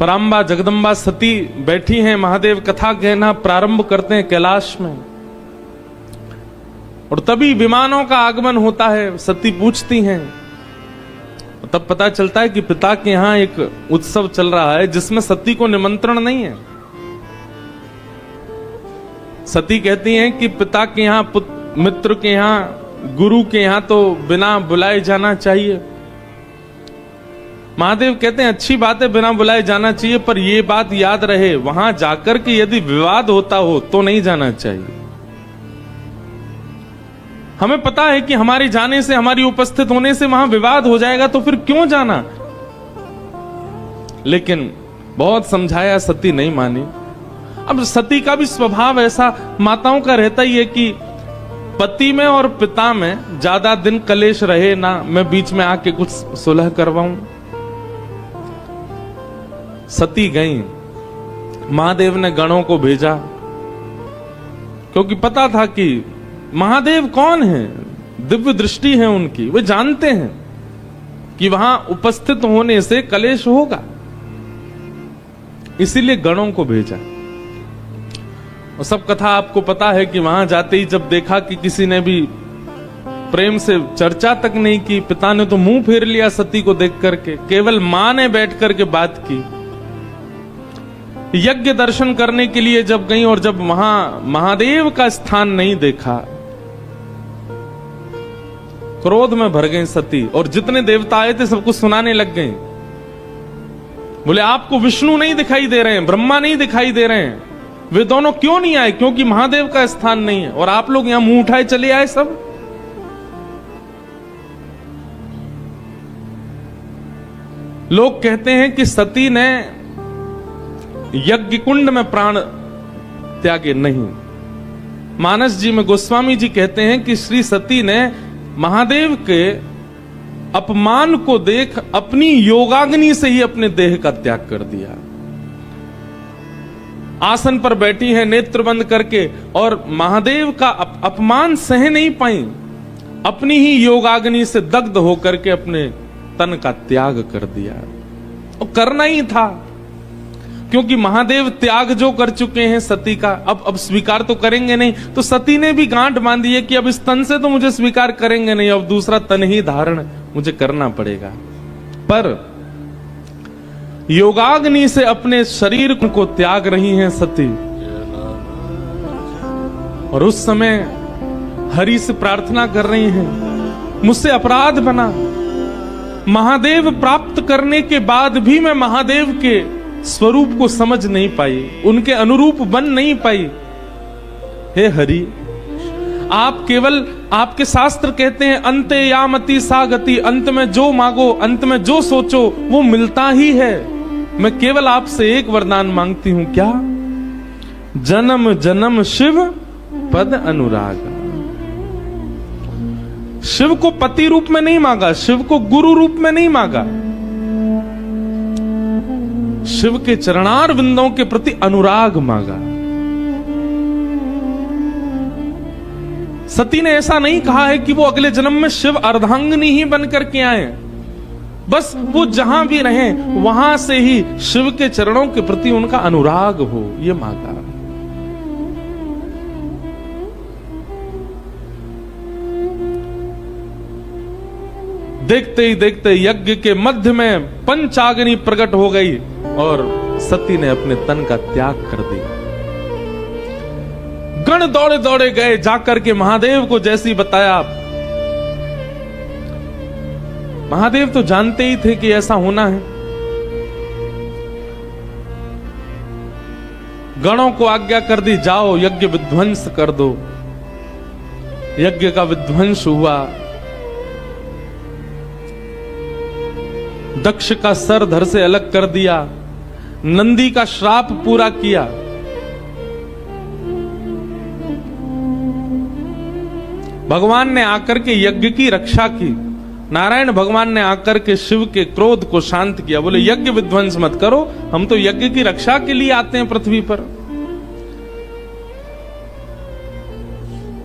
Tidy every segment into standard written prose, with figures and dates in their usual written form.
पराम्बा जगदम्बा सती बैठी हैं, महादेव कथा कहना प्रारंभ करते हैं कैलाश में, और तभी विमानों का आगमन होता है। सती पूछती हैं, तब पता चलता है कि पिता के यहां एक उत्सव चल रहा है जिसमें सती को निमंत्रण नहीं है। सती कहती हैं कि पिता के यहां, मित्र के यहां, गुरु के यहां तो बिना बुलाए जाना चाहिए। महादेव कहते हैं अच्छी बात है, बिना बुलाए जाना चाहिए, पर यह बात याद रहे वहां जाकर के यदि विवाद होता हो तो नहीं जाना चाहिए। हमें पता है कि हमारे जाने से, हमारी उपस्थित होने से वहां विवाद हो जाएगा, तो फिर क्यों जाना। लेकिन बहुत समझाया, सती नहीं मानी। अब सती का भी स्वभाव ऐसा माताओं का रहता ही है कि पति में और पिता में ज्यादा दिन कलेश रहे ना, मैं बीच में आके कुछ सुलह करवाऊं। सती गई, महादेव ने गणों को भेजा, क्योंकि पता था कि महादेव कौन है, दिव्य दृष्टि है उनकी, वे जानते हैं कि वहां उपस्थित होने से कलेश होगा, इसीलिए गणों को भेजा। और सब कथा आपको पता है कि वहां जाते ही जब देखा कि किसी ने भी प्रेम से चर्चा तक नहीं की, पिता ने तो मुंह फेर लिया सती को देख करके, केवल मां ने बैठ करके बात की। यज्ञ दर्शन करने के लिए जब गई और जब वहां महादेव का स्थान नहीं देखा, क्रोध में भर गई सती, और जितने देवता आए थे सबको सुनाने लग गई। बोले आपको विष्णु नहीं दिखाई दे रहे हैं, ब्रह्मा नहीं दिखाई दे रहे हैं, वे दोनों क्यों नहीं आए? क्योंकि महादेव का स्थान नहीं है, और आप लोग यहां मुंह उठाए चले आए सब। लोग कहते हैं कि सती ने यज्ञ कुंड में प्राण त्यागे नहीं। मानस जी में गोस्वामी जी कहते हैं कि श्री सती ने महादेव के अपमान को देख अपनी योगाग्नि से ही अपने देह का त्याग कर दिया। आसन पर बैठी हैं नेत्र बंद करके, और महादेव का अपमान सह नहीं पाई, अपनी ही योगाग्नि से दग्ध होकर के अपने तन का त्याग कर दिया। और करना ही था, क्योंकि महादेव त्याग जो कर चुके हैं सती का, अब स्वीकार तो करेंगे नहीं। तो सती ने भी गांठ बांधी है कि अब इस तन से तो मुझे स्वीकार करेंगे नहीं, अब दूसरा तन ही धारण मुझे करना पड़ेगा। पर योगाग्नि से अपने शरीर को त्याग रही हैं सती, और उस समय हरि से प्रार्थना कर रही हैं, मुझसे अपराध बना, महादेव प्राप्त करने के बाद भी मैं महादेव के स्वरूप को समझ नहीं पाई, उनके अनुरूप बन नहीं पाई। हे हरि, आप केवल, आपके शास्त्र कहते हैं अंते यामति सा गति, अंत में जो मांगो, अंत में जो सोचो वो मिलता ही है। मैं केवल आपसे एक वरदान मांगती हूं, क्या? जन्म जन्म शिव पद अनुराग। शिव को पति रूप में नहीं मांगा, शिव को गुरु रूप में नहीं मांगा, शिव के चरणार बिंदों के प्रति अनुराग मांगा। सती ने ऐसा नहीं कहा है कि वो अगले जन्म में शिव अर्धांगिनी ही बनकर के आए, बस वो जहां भी रहे वहां से ही शिव के चरणों के प्रति उनका अनुराग हो, ये मांगा। देखते ही देखते यज्ञ के मध्य में पंचाग्नि प्रकट हो गई और सती ने अपने तन का त्याग कर दिया। गण दौड़े दौड़े गए, जाकर के महादेव को जैसी बताया। महादेव तो जानते ही थे कि ऐसा होना है। गणों को आज्ञा कर दी, जाओ यज्ञ विध्वंस कर दो। यज्ञ का विध्वंस हुआ। दक्ष का सर धड़ से अलग कर दिया, नंदी का श्राप पूरा किया। भगवान ने आकर के यज्ञ की रक्षा की। नारायण भगवान ने आकर के शिव के क्रोध को शांत किया। बोले यज्ञ विध्वंस मत करो, हम तो यज्ञ की रक्षा के लिए आते हैं पृथ्वी पर।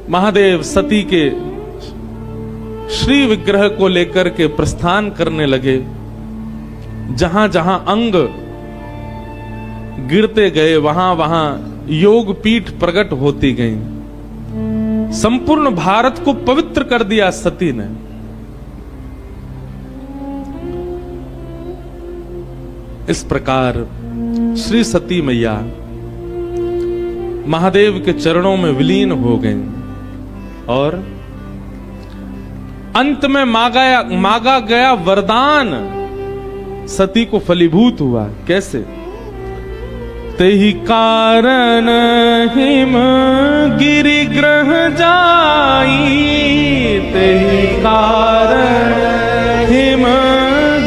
महादेव सती के श्री विग्रह को लेकर के प्रस्थान करने लगे। जहां जहां अंग गिरते गए, वहां वहां योग पीठ प्रकट होती गई। संपूर्ण भारत को पवित्र कर दिया सती ने। इस प्रकार श्री सती मैया महादेव के चरणों में विलीन हो गई और अंत में मांगा गया वरदान सती को फलीभूत हुआ। कैसे? तेहि कारण हिम गिरि ग्रह जाई, तेहि कारण हिम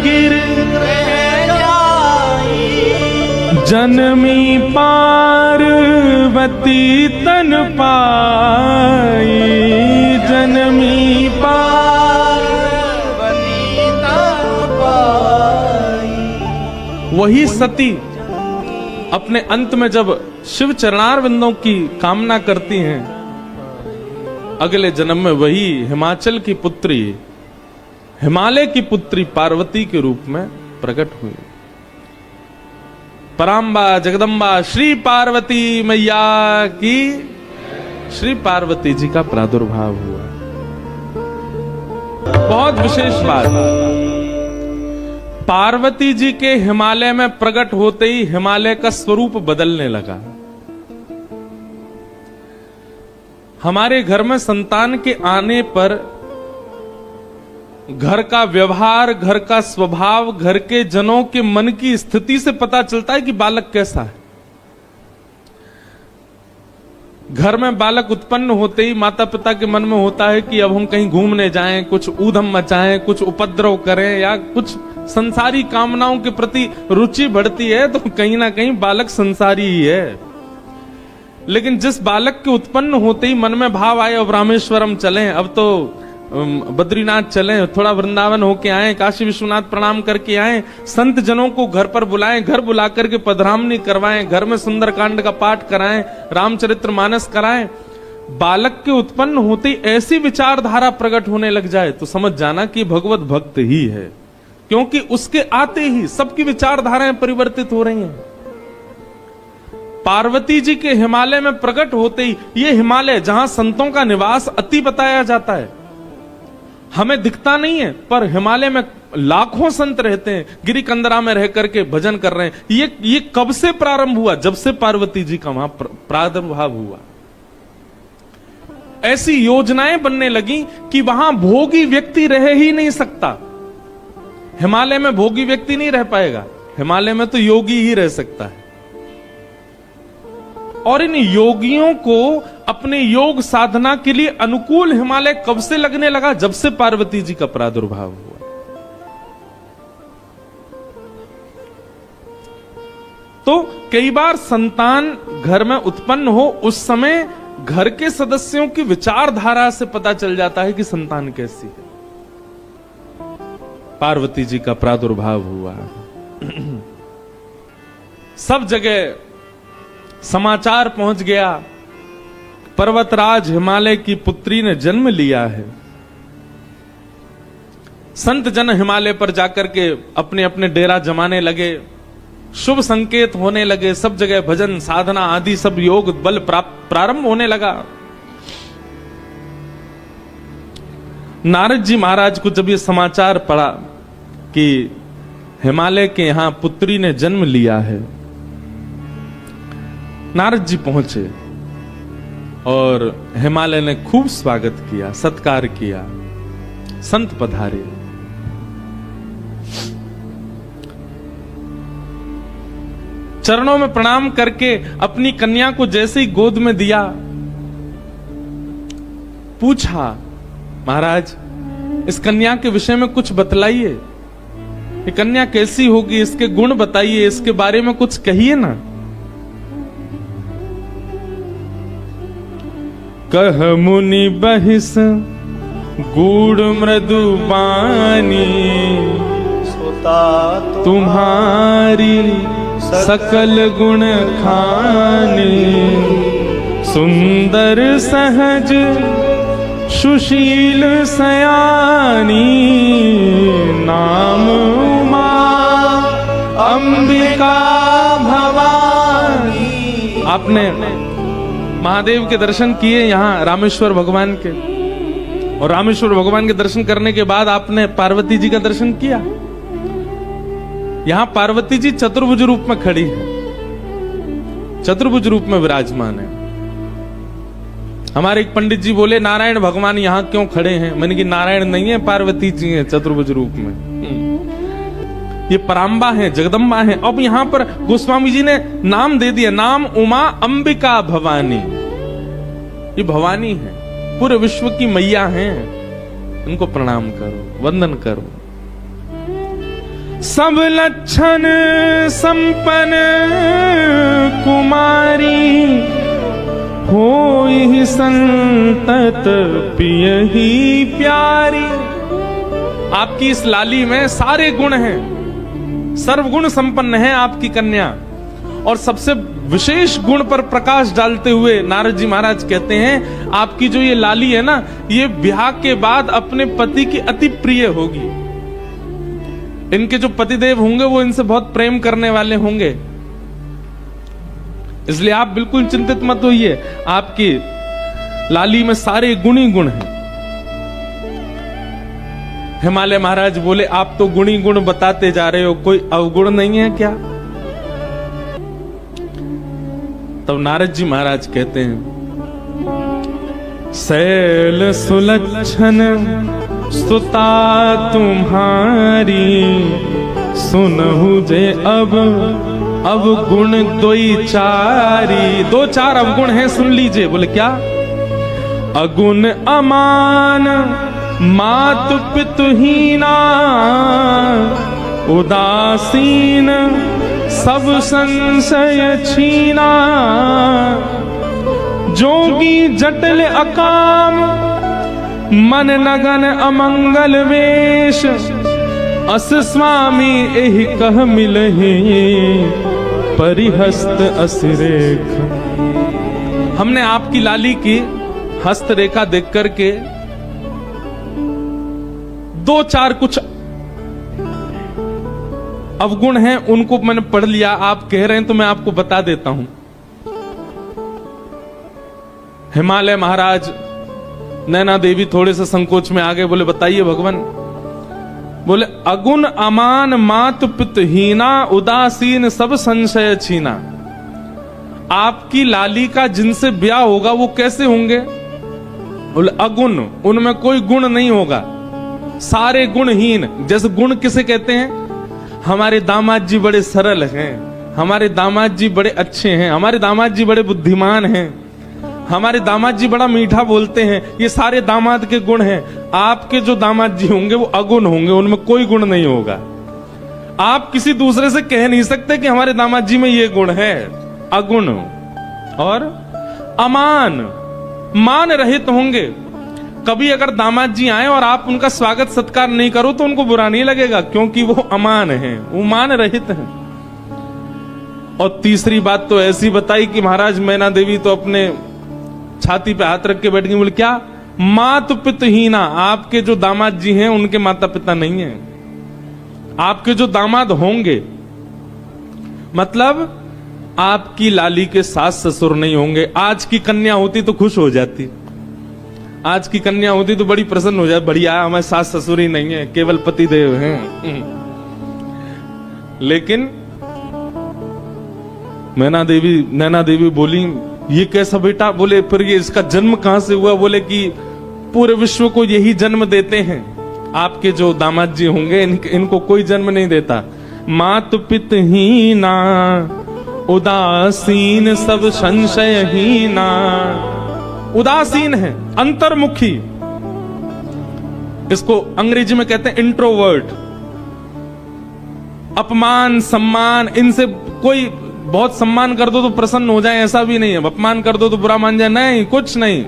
गिरि ग्रह जाई, जनमी पार्वती तन पाई, जनमी पार्वती तन पाई। वही सती अपने अंत में जब शिव चरणारविंदों की कामना करती हैं, अगले जन्म में वही हिमाचल की पुत्री, हिमालय की पुत्री पार्वती के रूप में प्रकट हुई। पराम्बा जगदम्बा श्री पार्वती मैया की, श्री पार्वती जी का प्रादुर्भाव हुआ। बहुत विशेष बात, पार्वती जी के हिमालय में प्रकट होते ही हिमालय का स्वरूप बदलने लगा। हमारे घर में संतान के आने पर घर का व्यवहार, घर का स्वभाव, घर के जनों के मन की स्थिति से पता चलता है कि बालक कैसा है। घर में बालक उत्पन्न होते ही माता पिता के मन में होता है कि अब हम कहीं घूमने जाएं, कुछ ऊधम मचाएं, कुछ उपद्रव करें या कुछ संसारी कामनाओं के प्रति रुचि बढ़ती है, तो कहीं ना कहीं बालक संसारी ही है। लेकिन जिस बालक के उत्पन्न होते ही मन में भाव आए अब रामेश्वरम चलें, अब तो बद्रीनाथ चलें, थोड़ा वृंदावन होके आए, काशी विश्वनाथ प्रणाम करके आए, संत जनों को घर पर बुलाएं, घर बुला करके पधरामनी करवाएं, घर में सुंदरकांड का पाठ कराएं, रामचरितमानस कराएं, बालक के उत्पन्न होते ही ऐसी विचारधारा प्रकट होने लग जाए तो समझ जाना कि भगवत भक्त ही है, क्योंकि उसके आते ही सबकी विचारधाराएं परिवर्तित हो रही हैं। पार्वती जी के हिमालय में प्रकट होते ही, ये हिमालय जहां संतों का निवास अति बताया जाता है, हमें दिखता नहीं है, पर हिमालय में लाखों संत रहते हैं, गिरी कंदरा में रह करके भजन कर रहे हैं। ये कब से प्रारंभ हुआ? जब से पार्वती जी का वहां प्रादुर्भाव हुआ। ऐसी योजनाएं बनने लगी कि वहां भोगी व्यक्ति रह ही नहीं सकता। हिमालय में भोगी व्यक्ति नहीं रह पाएगा, हिमालय में तो योगी ही रह सकता है। और इन योगियों को अपने योग साधना के लिए अनुकूल हिमालय कब से लगने लगा? जब से पार्वती जी का प्रादुर्भाव हुआ। तो कई बार संतान घर में उत्पन्न हो, उस समय घर के सदस्यों की विचारधारा से पता चल जाता है कि संतान कैसी है। पार्वती जी का प्रादुर्भाव हुआ, सब जगह समाचार पहुंच गया, पर्वतराज हिमालय की पुत्री ने जन्म लिया है। संत जन हिमालय पर जाकर के अपने अपने डेरा जमाने लगे, शुभ संकेत होने लगे, सब जगह भजन साधना आदि सब योग बल प्रारंभ होने लगा। नारद जी महाराज को जब ये समाचार पड़ा कि हिमालय के यहां पुत्री ने जन्म लिया है, नारद जी पहुंचे और हिमालय ने खूब स्वागत किया, सत्कार किया, संत पधारे। चरणों में प्रणाम करके अपनी कन्या को जैसे ही गोद में दिया, पूछा, महाराज इस कन्या के विषय में कुछ बतलाइए, ये कन्या कैसी होगी, इसके गुण बताइए, इसके बारे में कुछ कहिए ना। कह मुनि बहिस गूढ़ मृदु बानी, तुम्हारी सकल गुण खानी, सुंदर सहज सुशील सयानी, नाम उमा अंबिका भवानी। आपने महादेव के दर्शन किए यहाँ रामेश्वर भगवान के, और रामेश्वर भगवान के दर्शन करने के बाद आपने पार्वती जी का दर्शन किया। यहां पार्वती जी चतुर्भुज रूप में खड़ी है, चतुर्भुज रूप में विराजमान है। हमारे एक पंडित जी बोले नारायण भगवान यहां क्यों खड़े हैं? मैंने कि नारायण नहीं है, पार्वती जी हैं चतुर्भुज रूप में। ये पराम्बा है, जगदम्बा है। अब यहां पर गोस्वामी जी ने नाम दे दिया, नाम उमा अंबिका भवानी। ये भवानी है, पूरे विश्व की मैया हैं, इनको प्रणाम करो, वंदन करो। सब लक्षण संपन्न कुमारी, होई संतत पियहि प्यारी। आपकी इस लाली में सारे गुण हैं, सर्वगुण संपन्न है आपकी कन्या। और सबसे विशेष गुण पर प्रकाश डालते हुए नारद जी महाराज कहते हैं, आपकी जो ये लाली है ना, ये ब्याह के बाद अपने पति की अति प्रिय होगी। इनके जो पतिदेव होंगे वो इनसे बहुत प्रेम करने वाले होंगे, इसलिए आप बिल्कुल चिंतित मत होइए। आपकी लाली में सारे गुण ही गुण हैं। हिमालय महाराज बोले आप तो गुणी गुण बताते जा रहे हो, कोई अवगुण नहीं है क्या? तब नारद जी महाराज कहते हैं, शैल सुलक्षण सुता तुम्हारी, सुनहु जे अब गुण दोई चारी। दो चार अवगुण हैं, सुन लीजिए। बोले क्या? अगुण अमान मातु पितुहीना, उदासीन सब संशय छीना। जोगी जटिल अकाम मन नगन अमंगल वेश, अस स्वामी एहि कह मिलहि परिहस्त असिरेख। हमने आपकी लाली की हस्त रेखा देख करके दो चार कुछ अवगुण हैं, उनको मैंने पढ़ लिया। आप कह रहे हैं तो मैं आपको बता देता हूं। हिमालय महाराज, नैना देवी थोड़े से संकोच में आ गए। बोले बताइए भगवान। बोले अगुण अमान मातु पितहीना, उदासीन सब संशय छीना। आपकी लाली का जिनसे ब्याह होगा वो कैसे होंगे? बोले अगुण, उनमें कोई गुण नहीं होगा, सारे गुणहीन। जैसे गुण किसे कहते हैं? हमारे दामाद जी बड़े सरल हैं, हमारे दामाद जी बड़े अच्छे हैं, हमारे दामाद जी बड़े बुद्धिमान हैं, हमारे दामाद जी बड़ा मीठा बोलते हैं। ये सारे दामाद के गुण हैं। आपके जो दामाद जी होंगे वो अगुण होंगे, उनमें कोई गुण नहीं होगा। आप किसी दूसरे से कह नहीं सकते कि हमारे दामाद जी में ये गुण है। अगुण और अमान, मान रहित होंगे। कभी अगर दामाद जी आए और आप उनका स्वागत सत्कार नहीं करो तो उनको बुरा नहीं लगेगा, क्योंकि वो अमान हैं, वो मान रहित हैं। और तीसरी बात तो ऐसी बताई कि महाराज मैना देवी तो अपने छाती पे हाथ रख के बैठ गई। बोले क्या? मातु पितहीना। आपके जो दामाद जी हैं उनके माता पिता नहीं हैं। आपके जो दामाद होंगे, मतलब आपकी लाली के सास ससुर नहीं होंगे। आज की कन्या होती तो खुश हो जाती, आज की कन्या होती तो बड़ी प्रसन्न हो जाती, बढ़िया हमारे सास ससुर ही नहीं है, केवल पति देव हैं। लेकिन नैना देवी बोली ये कैसा बेटा? बोले फिर ये इसका जन्म कहां से हुआ? बोले कि पूरे विश्व को यही जन्म देते हैं, आपके जो दामाद जी होंगे इनको कोई जन्म नहीं देता। मातु पितहीना, उदासीन सब संशयहीना। उदासीन है, अंतर्मुखी, इसको अंग्रेजी में कहते हैं इंट्रोवर्ट। अपमान सम्मान इनसे कोई, बहुत सम्मान कर दो तो प्रसन्न हो जाए ऐसा भी नहीं है, अपमान कर दो तो बुरा मान जाए, नहीं, कुछ नहीं।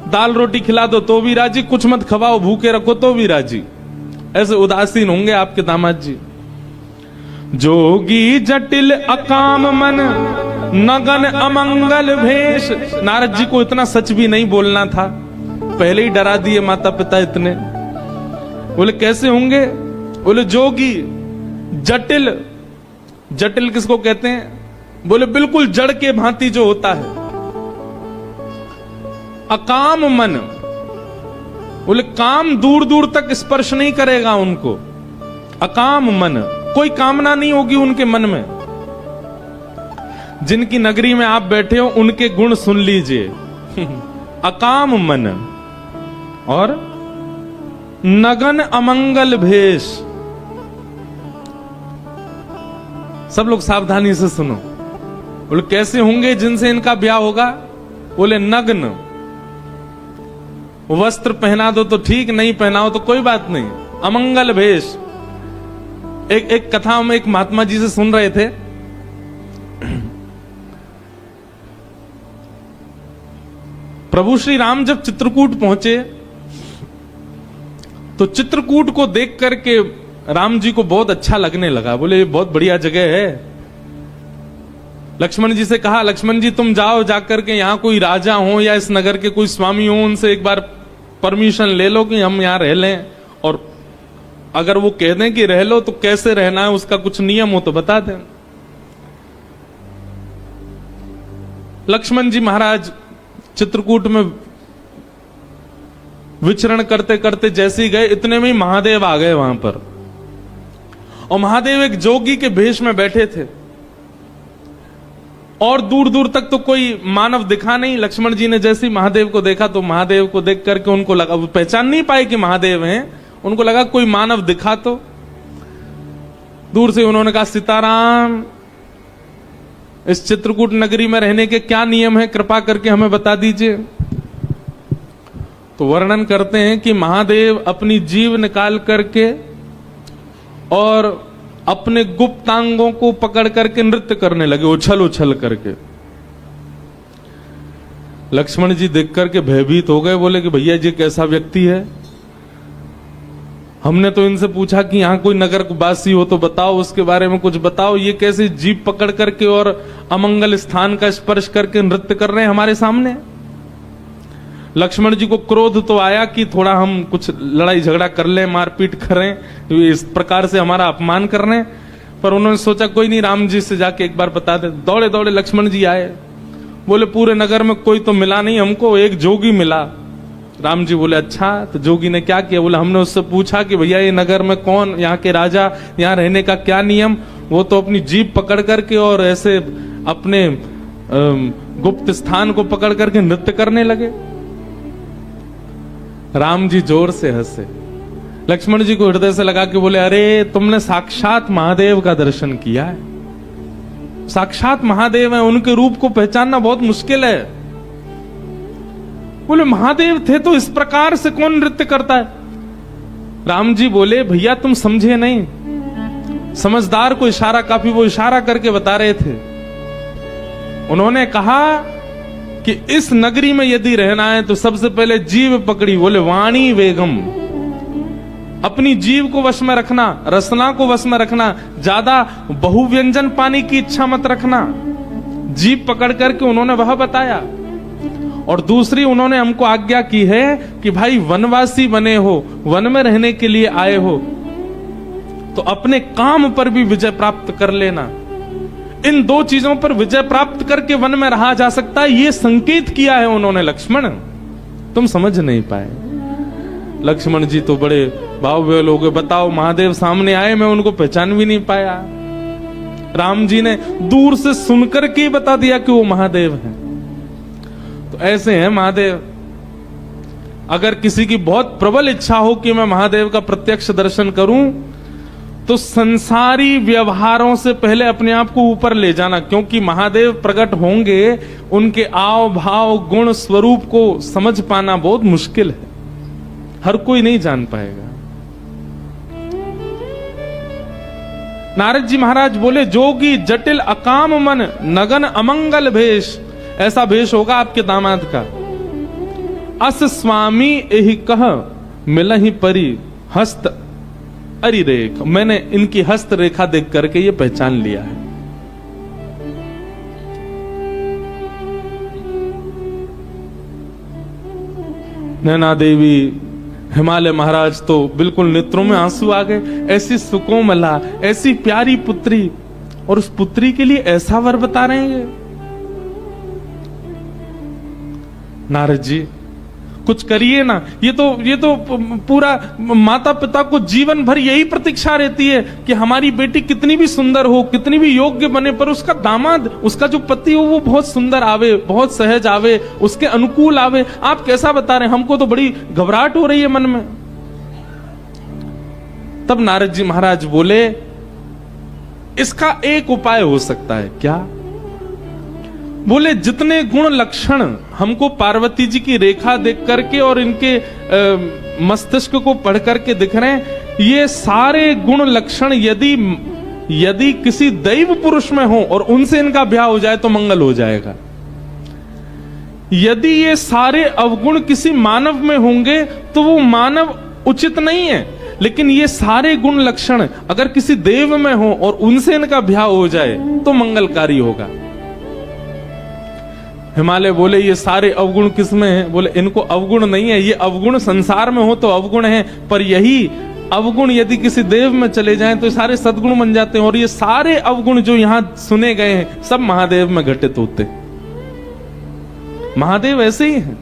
दाल रोटी खिला दो तो भी राजी, कुछ मत खवाओ भूखे रखो तो भी राजी। ऐसे उदासीन होंगे आपके दामाद जी। जोगी जटिल अकाम मन, नगन अमंगल भेष। नारद जी को इतना सच भी नहीं बोलना था, पहले ही डरा दिए माता पिता इतने। बोले कैसे होंगे? बोले जोगी जटिल। जटिल किसको कहते हैं? बोले बिल्कुल जड़ के भांति जो होता है। अकाम मन, बोले काम दूर दूर तक स्पर्श नहीं करेगा उनको। अकाम मन, कोई कामना नहीं होगी उनके मन में। जिनकी नगरी में आप बैठे हो उनके गुण सुन लीजिए। अकाम मन और नगन अमंगल भेष। सब लोग सावधानी से सुनो। बोले कैसे होंगे जिनसे इनका ब्याह होगा? बोले नग्न, वस्त्र पहना दो तो ठीक, नहीं पहनाओ तो कोई बात नहीं। अमंगल भेष। एक कथा हम एक महात्मा जी से सुन रहे थे। प्रभु श्री राम जब चित्रकूट पहुंचे तो चित्रकूट को देख करके राम जी को बहुत अच्छा लगने लगा। बोले ये बहुत बढ़िया जगह है। लक्ष्मण जी से कहा, लक्ष्मण जी तुम जाओ, जाकर के यहां कोई राजा हो या इस नगर के कोई स्वामी हो, उनसे एक बार परमिशन ले लो कि हम यहां रह लें, और अगर वो कह दें कि रह लो तो कैसे रहना है उसका कुछ नियम हो तो बता दें। लक्ष्मण जी महाराज चित्रकूट में विचरण करते करते जैसे ही गए, इतने में ही महादेव आ गए वहां पर। और महादेव एक जोगी के भेष में बैठे थे और दूर दूर तक तो कोई मानव दिखा नहीं। लक्ष्मण जी ने जैसे ही महादेव को देखा तो महादेव को देख करके उनको लगा, वो पहचान नहीं पाए कि महादेव हैं, उनको लगा कोई मानव दिखा तो। दूर से उन्होंने कहा, सीताराम, इस चित्रकूट नगरी में रहने के क्या नियम है, कृपा करके हमें बता दीजिए। तो वर्णन करते हैं कि महादेव अपनी जीभ निकाल करके और अपने गुप्तांगों को पकड़ करके नृत्य करने लगे, उछल उछल करके। लक्ष्मण जी देख करके भयभीत हो गए। बोले कि भैया जी कैसा व्यक्ति है? हमने तो इनसे पूछा कि यहां कोई नगर वासी हो तो बताओ, उसके बारे में कुछ बताओ। ये कैसे जीभ पकड़ करके और अमंगल स्थान का स्पर्श करके नृत्य कर रहे हैं हमारे सामने? लक्ष्मण जी को क्रोध तो आया कि थोड़ा हम कुछ लड़ाई झगड़ा कर लें, मारपीट करें, इस प्रकार से हमारा अपमान कर रहे हैं। पर उन्होंने सोचा कोई नहीं, राम जी से जाके एक बार बता दे। दौड़े दौड़े लक्ष्मण जी आए। बोले पूरे नगर में कोई तो मिला नहीं हमको, एक जोगी मिला। राम जी बोले अच्छा, तो जोगी ने क्या किया? बोले हमने उससे पूछा कि भैया ये नगर में कौन, यहाँ के राजा, यहाँ रहने का क्या नियम? वो तो अपनी जीभ पकड़ करके और ऐसे अपने गुप्त स्थान को पकड़ करके नृत्य करने लगे। राम जी जोर से हंसे। लक्ष्मण जी को हृदय से लगा के बोले, अरे तुमने साक्षात महादेव का दर्शन किया है। साक्षात महादेव है, उनके रूप को पहचानना बहुत मुश्किल है। बोले महादेव थे तो इस प्रकार से कौन नृत्य करता है? राम जी बोले, भैया तुम समझे नहीं, समझदार को इशारा काफी। वो इशारा करके बता रहे थे। उन्होंने कहा कि इस नगरी में यदि रहना है तो सबसे पहले जीभ पकड़ी। बोले वाणी वेगम, अपनी जीभ को वश में रखना, रसना को वश में रखना, ज्यादा बहुव्यंजन पाने की इच्छा मत रखना। जीभ पकड़ करके उन्होंने वह बताया। और दूसरी उन्होंने हमको आज्ञा की है कि भाई वनवासी बने हो, वन में रहने के लिए आए हो, तो अपने काम पर भी विजय प्राप्त कर लेना। इन दो चीजों पर विजय प्राप्त करके वन में रहा जा सकता है, ये संकेत किया है उन्होंने। लक्ष्मण तुम समझ नहीं पाए। लक्ष्मण जी तो बड़े भाव हो गए। बताओ महादेव सामने आए, मैं उनको पहचान भी नहीं पाया। राम जी ने दूर से सुनकर के बता दिया कि वो महादेव हैं। तो ऐसे हैं महादेव। अगर किसी की बहुत प्रबल इच्छा हो कि मैं महादेव का प्रत्यक्ष दर्शन करूं, तो संसारी व्यवहारों से पहले अपने आप को ऊपर ले जाना, क्योंकि महादेव प्रकट होंगे, उनके आव भाव गुण स्वरूप को समझ पाना बहुत मुश्किल है, हर कोई नहीं जान पाएगा। नारद जी महाराज बोले, जोगी जटिल अकाम मन नगन अमंगल भेष। ऐसा भेष होगा आपके दामाद का। अस स्वामी एहि कह मिलहि परी हस्त अरि रेख। मैंने इनकी हस्त रेखा देख करके ये पहचान लिया है। नैना देवी, हिमालय महाराज तो बिल्कुल नेत्रों में आंसू आ गए। ऐसी सुकोमला, ऐसी प्यारी पुत्री और उस पुत्री के लिए ऐसा वर बता रहे हैं। नारद जी कुछ करिए ना, ये तो पूरा माता पिता को जीवन भर यही प्रतीक्षा रहती है कि हमारी बेटी कितनी भी सुंदर हो, कितनी भी योग्य बने, पर उसका दामाद, उसका जो पति हो वो बहुत सुंदर आवे, बहुत सहज आवे, उसके अनुकूल आवे। आप कैसा बता रहे हैं, हमको तो बड़ी घबराहट हो रही है मन में। तब नारद जी महाराज बोले, इसका एक उपाय हो सकता है। क्या? बोले, जितने गुण लक्षण हमको पार्वती जी की रेखा देख करके और इनके मस्तिष्क को पढ़ करके दिख रहे हैं, ये सारे गुण लक्षण यदि किसी दैव पुरुष में हो और उनसे इनका ब्याह हो जाए तो मंगल हो जाएगा। यदि ये सारे अवगुण किसी मानव में होंगे तो वो मानव उचित नहीं है, लेकिन ये सारे गुण लक्षण अगर किसी देव में हो और उनसे इनका ब्याह हो जाए तो मंगलकारी होगा। हिमालय बोले, ये सारे अवगुण किसमें हैं? बोले, इनको अवगुण नहीं है, ये अवगुण संसार में हो तो अवगुण है, पर यही अवगुण यदि किसी देव में चले जाएं तो सारे सद्गुण बन जाते हैं। और ये सारे अवगुण जो यहां सुने गए हैं सब महादेव में घटित होते। महादेव ऐसे ही हैं।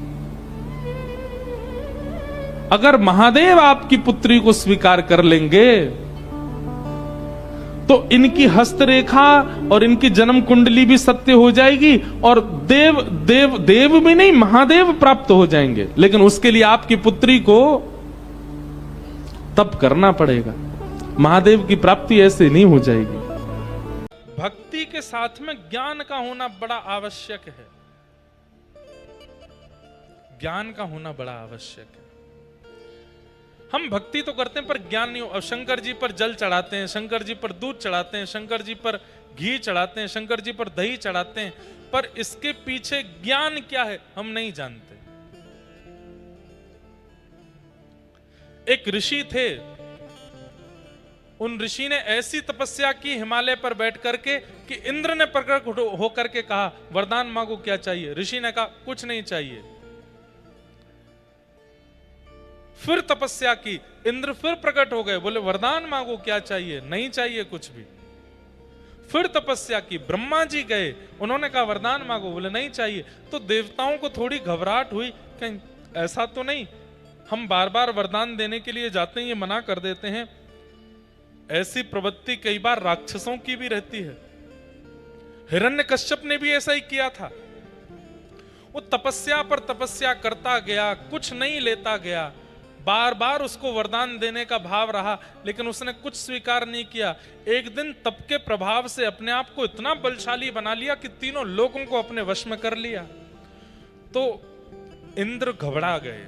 अगर महादेव आपकी पुत्री को स्वीकार कर लेंगे तो इनकी हस्तरेखा और इनकी जन्म कुंडली भी सत्य हो जाएगी और देव भी नहीं, महादेव प्राप्त हो जाएंगे। लेकिन उसके लिए आपकी पुत्री को तप करना पड़ेगा। महादेव की प्राप्ति ऐसे नहीं हो जाएगी। भक्ति के साथ में ज्ञान का होना बड़ा आवश्यक है। ज्ञान का होना बड़ा आवश्यक है। हम भक्ति तो करते हैं पर ज्ञान नहीं हो। अब शंकर जी पर जल चढ़ाते हैं, शंकर जी पर दूध चढ़ाते हैं, शंकर जी पर घी चढ़ाते हैं, शंकर जी पर दही चढ़ाते हैं, पर इसके पीछे ज्ञान क्या है हम नहीं जानते। एक ऋषि थे, उन ऋषि ने ऐसी तपस्या की हिमालय पर बैठ करके कि इंद्र ने प्रकट होकर के कहा, वरदान मांगो, क्या चाहिए? ऋषि ने कहा, कुछ नहीं चाहिए। फिर तपस्या की, इंद्र फिर प्रकट हो गए, बोले वरदान मांगो, क्या चाहिए? नहीं चाहिए कुछ भी। फिर तपस्या की, ब्रह्मा जी गए, उन्होंने कहा वरदान मांगो, बोले नहीं चाहिए। तो देवताओं को थोड़ी घबराहट हुई, कहीं ऐसा तो नहीं हम बार बार वरदान देने के लिए जाते हैं, ये मना कर देते हैं। ऐसी प्रवृत्ति कई बार राक्षसों की भी रहती है। हिरण्यकश्यप ने भी ऐसा ही किया था। वो तपस्या पर तपस्या करता गया, कुछ नहीं लेता गया, बार बार उसको वरदान देने का भाव रहा, लेकिन उसने कुछ स्वीकार नहीं किया। एक दिन तप के प्रभाव से अपने आप को इतना बलशाली बना लिया कि तीनों लोगों को अपने वश में कर लिया। तो इंद्र घबरा गए।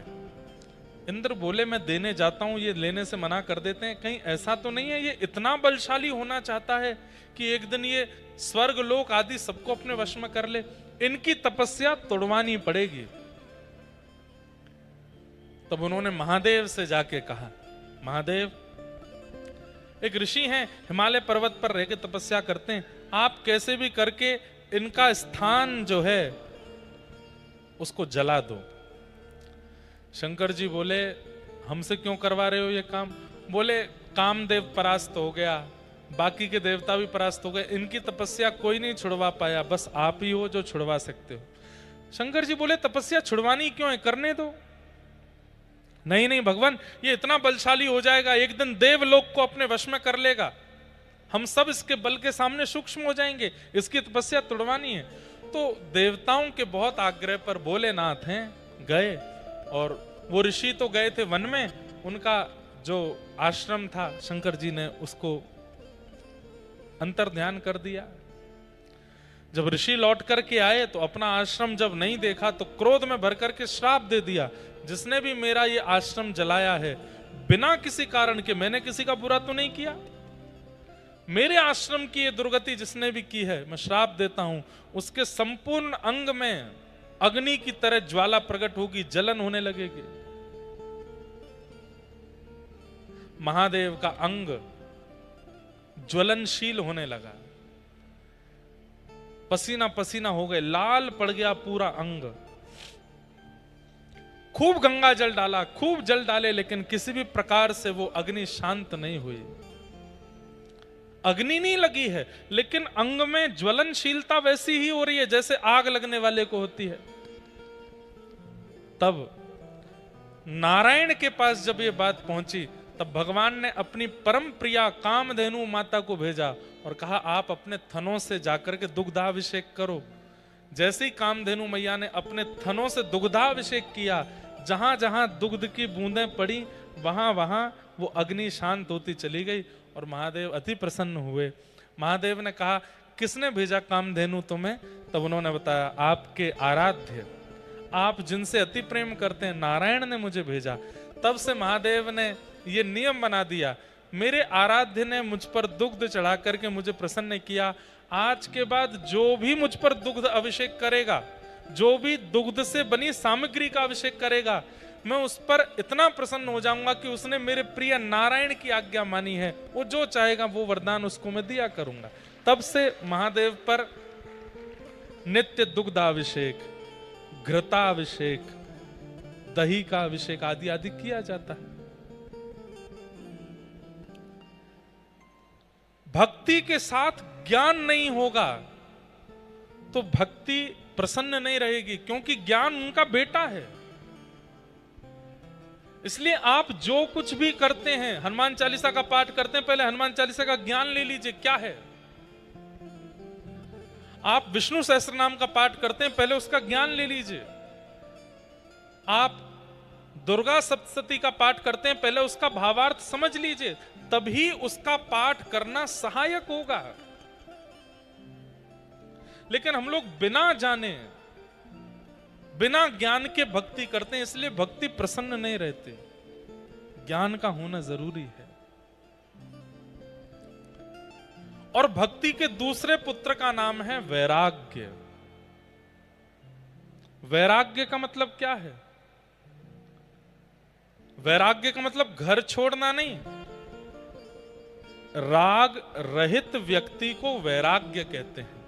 इंद्र बोले, मैं देने जाता हूं, ये लेने से मना कर देते हैं। कहीं ऐसा तो नहीं है ये इतना बलशाली होना चाहता है कि एक दिन ये स्वर्ग लोक आदि सबको अपने वश में कर ले? इनकी तपस्या तोड़वानी पड़ेगी। तब उन्होंने महादेव से जाके कहा, महादेव, एक ऋषि हैं, हिमालय पर्वत पर रहकर तपस्या करते हैं, आप कैसे भी करके इनका स्थान जो है उसको जला दो। शंकर जी बोले, हमसे क्यों करवा रहे हो ये काम? बोले, कामदेव परास्त हो गया, बाकी के देवता भी परास्त हो गए, इनकी तपस्या कोई नहीं छुड़वा पाया, बस आप ही हो जो छुड़वा सकते हो। शंकर जी बोले, तपस्या छुड़वानी क्यों है, करने दो। नहीं नहीं भगवान, ये इतना बलशाली हो जाएगा, एक दिन देवलोक को अपने वश में कर लेगा, हम सब इसके बल के सामने सूक्ष्म हो जाएंगे, इसकी तपस्या तुड़वानी है। तो देवताओं के बहुत आग्रह पर भोलेनाथ हैं गए, और वो ऋषि तो गए थे वन में, उनका जो आश्रम था शंकर जी ने उसको अंतर ध्यान कर दिया। जब ऋषि लौट करके आए तो अपना आश्रम जब नहीं देखा तो क्रोध में भर करके श्राप दे दिया, जिसने भी मेरा ये आश्रम जलाया है बिना किसी कारण के, मैंने किसी का बुरा तो नहीं किया, मेरे आश्रम की ये दुर्गति जिसने भी की है मैं श्राप देता हूं, उसके संपूर्ण अंग में अग्नि की तरह ज्वाला प्रकट होगी, जलन होने लगेगी। महादेव का अंग ज्वलनशील होने लगा, पसीना पसीना हो गए, लाल पड़ गया पूरा अंग। खूब गंगा जल डाला, खूब जल डाले, लेकिन किसी भी प्रकार से वो अग्नि शांत नहीं हुई। अग्नि नहीं लगी है, लेकिन अंग में ज्वलनशीलता वैसी ही हो रही है जैसे आग लगने वाले को होती है। तब नारायण के पास जब ये बात पहुंची, तब भगवान ने अपनी परम प्रिया कामधेनु माता को भेजा और कहा, आप अपने थनों से जाकर के दुग्धाभिषेक करो। जैसे ही कामधेनु मैया ने अपने थनों से दुग्धाभिषेक किया, जहां जहां दुग्ध की बूंदें पड़ी, वहां वहां वो अग्नि शांत होती चली गई और महादेव अति प्रसन्न हुए। महादेव ने कहा, किसने भेजा कामधेनु तुम्हें? तब उन्होंने बताया, आपके आराध्य, आप जिनसे अति प्रेम करते हैं, नारायण ने मुझे भेजा। तब से महादेव ने ये नियम बना दिया, मेरे आराध्य ने मुझ पर दुग्ध चढ़ा करके मुझे प्रसन्न किया, आज के बाद जो भी मुझ पर दुग्ध अभिषेक करेगा, जो भी दुग्ध से बनी सामग्री का अभिषेक करेगा, मैं उस पर इतना प्रसन्न हो जाऊंगा कि उसने मेरे प्रिय नारायण की आज्ञा मानी है, वो जो चाहेगा वो वरदान उसको मैं दिया करूंगा। तब से महादेव पर नित्य दुग्धाभिषेक, घृताभिषेक, दही का अभिषेक आदि आदि किया जाता है। भक्ति के साथ ज्ञान नहीं होगा तो भक्ति प्रसन्न नहीं रहेगी, क्योंकि ज्ञान उनका बेटा है। इसलिए आप जो कुछ भी करते हैं, हनुमान चालीसा का पाठ करते हैं, पहले हनुमान चालीसा का ज्ञान ले लीजिए क्या है। आप विष्णु सहस्त्र नाम का पाठ करते हैं, पहले उसका ज्ञान ले लीजिए। आप दुर्गा सप्तशती का पाठ करते हैं, पहले उसका भावार्थ समझ लीजिए, तभी उसका पाठ करना सहायक होगा। लेकिन हम लोग बिना जाने, बिना ज्ञान के भक्ति करते हैं, इसलिए भक्ति प्रसन्न नहीं रहती। ज्ञान का होना जरूरी है। और भक्ति के दूसरे पुत्र का नाम है वैराग्य। वैराग्य का मतलब क्या है? वैराग्य का मतलब घर छोड़ना नहीं। राग रहित व्यक्ति को वैराग्य कहते हैं।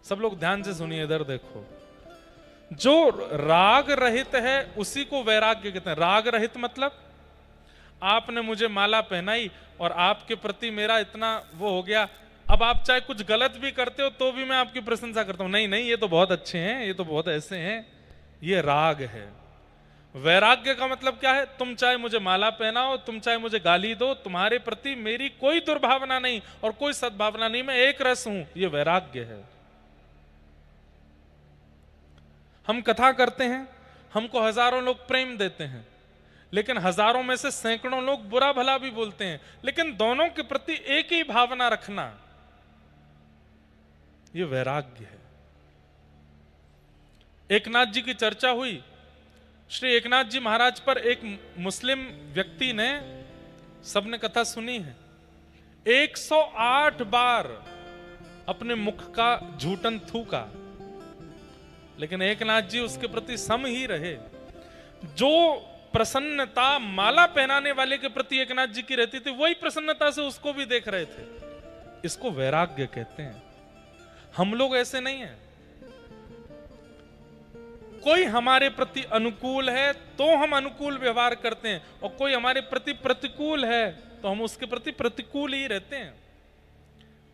सब लोग ध्यान से सुनिए, इधर देखो। जो राग रहित है उसी को वैराग्य कहते हैं। राग रहित मतलब आपने मुझे माला पहनाई और आपके प्रति मेरा इतना वो हो गया, अब आप चाहे कुछ गलत भी करते हो तो भी मैं आपकी प्रशंसा करता हूं, नहीं नहीं ये तो बहुत अच्छे हैं, ये तो बहुत ऐसे हैं, ये राग है। वैराग्य का मतलब क्या है? तुम चाहे मुझे माला पहनाओ, तुम चाहे मुझे गाली दो, तुम्हारे प्रति मेरी कोई दुर्भावना नहीं और कोई सद्भावना नहीं, मैं एक रस हूं, ये वैराग्य है। हम कथा करते हैं, हमको हजारों लोग प्रेम देते हैं, लेकिन हजारों में से सैकड़ों लोग बुरा भला भी बोलते हैं, लेकिन दोनों के प्रति एक ही भावना रखना, यह वैराग्य है। एकनाथ जी की चर्चा हुई। श्री एकनाथ जी महाराज पर एक मुस्लिम व्यक्ति ने, सबने कथा सुनी है, 108 बार अपने मुख का झूठन थूका, लेकिन एकनाथ जी उसके प्रति सम ही रहे। जो प्रसन्नता माला पहनाने वाले के प्रति एकनाथ जी की रहती थी, वही प्रसन्नता से उसको भी देख रहे थे। इसको वैराग्य कहते हैं। हम लोग ऐसे नहीं हैं। कोई हमारे प्रति अनुकूल है तो हम अनुकूल व्यवहार करते हैं, और कोई हमारे प्रति प्रतिकूल है तो हम उसके प्रति प्रतिकूल ही रहते हैं।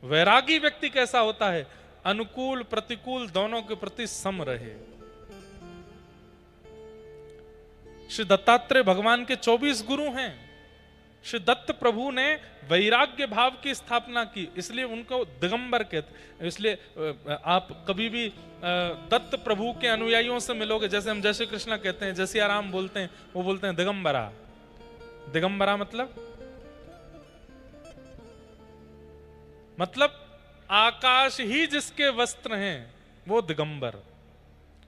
वैरागी व्यक्ति कैसा होता है? अनुकूल प्रतिकूल दोनों के प्रति सम रहे। श्री दत्तात्रेय भगवान के 24 गुरु हैं। श्री दत्त प्रभु ने वैराग्य भाव की स्थापना की, इसलिए उनको दिगंबर कहते। इसलिए आप कभी भी दत्त प्रभु के अनुयायियों से मिलोगे, जैसे हम जय श्री कृष्ण कहते हैं, जय सिया राम बोलते हैं, वो बोलते हैं दिगंबरा। दिगंबरा मतलब आकाश ही जिसके वस्त्र हैं वो दिगंबर।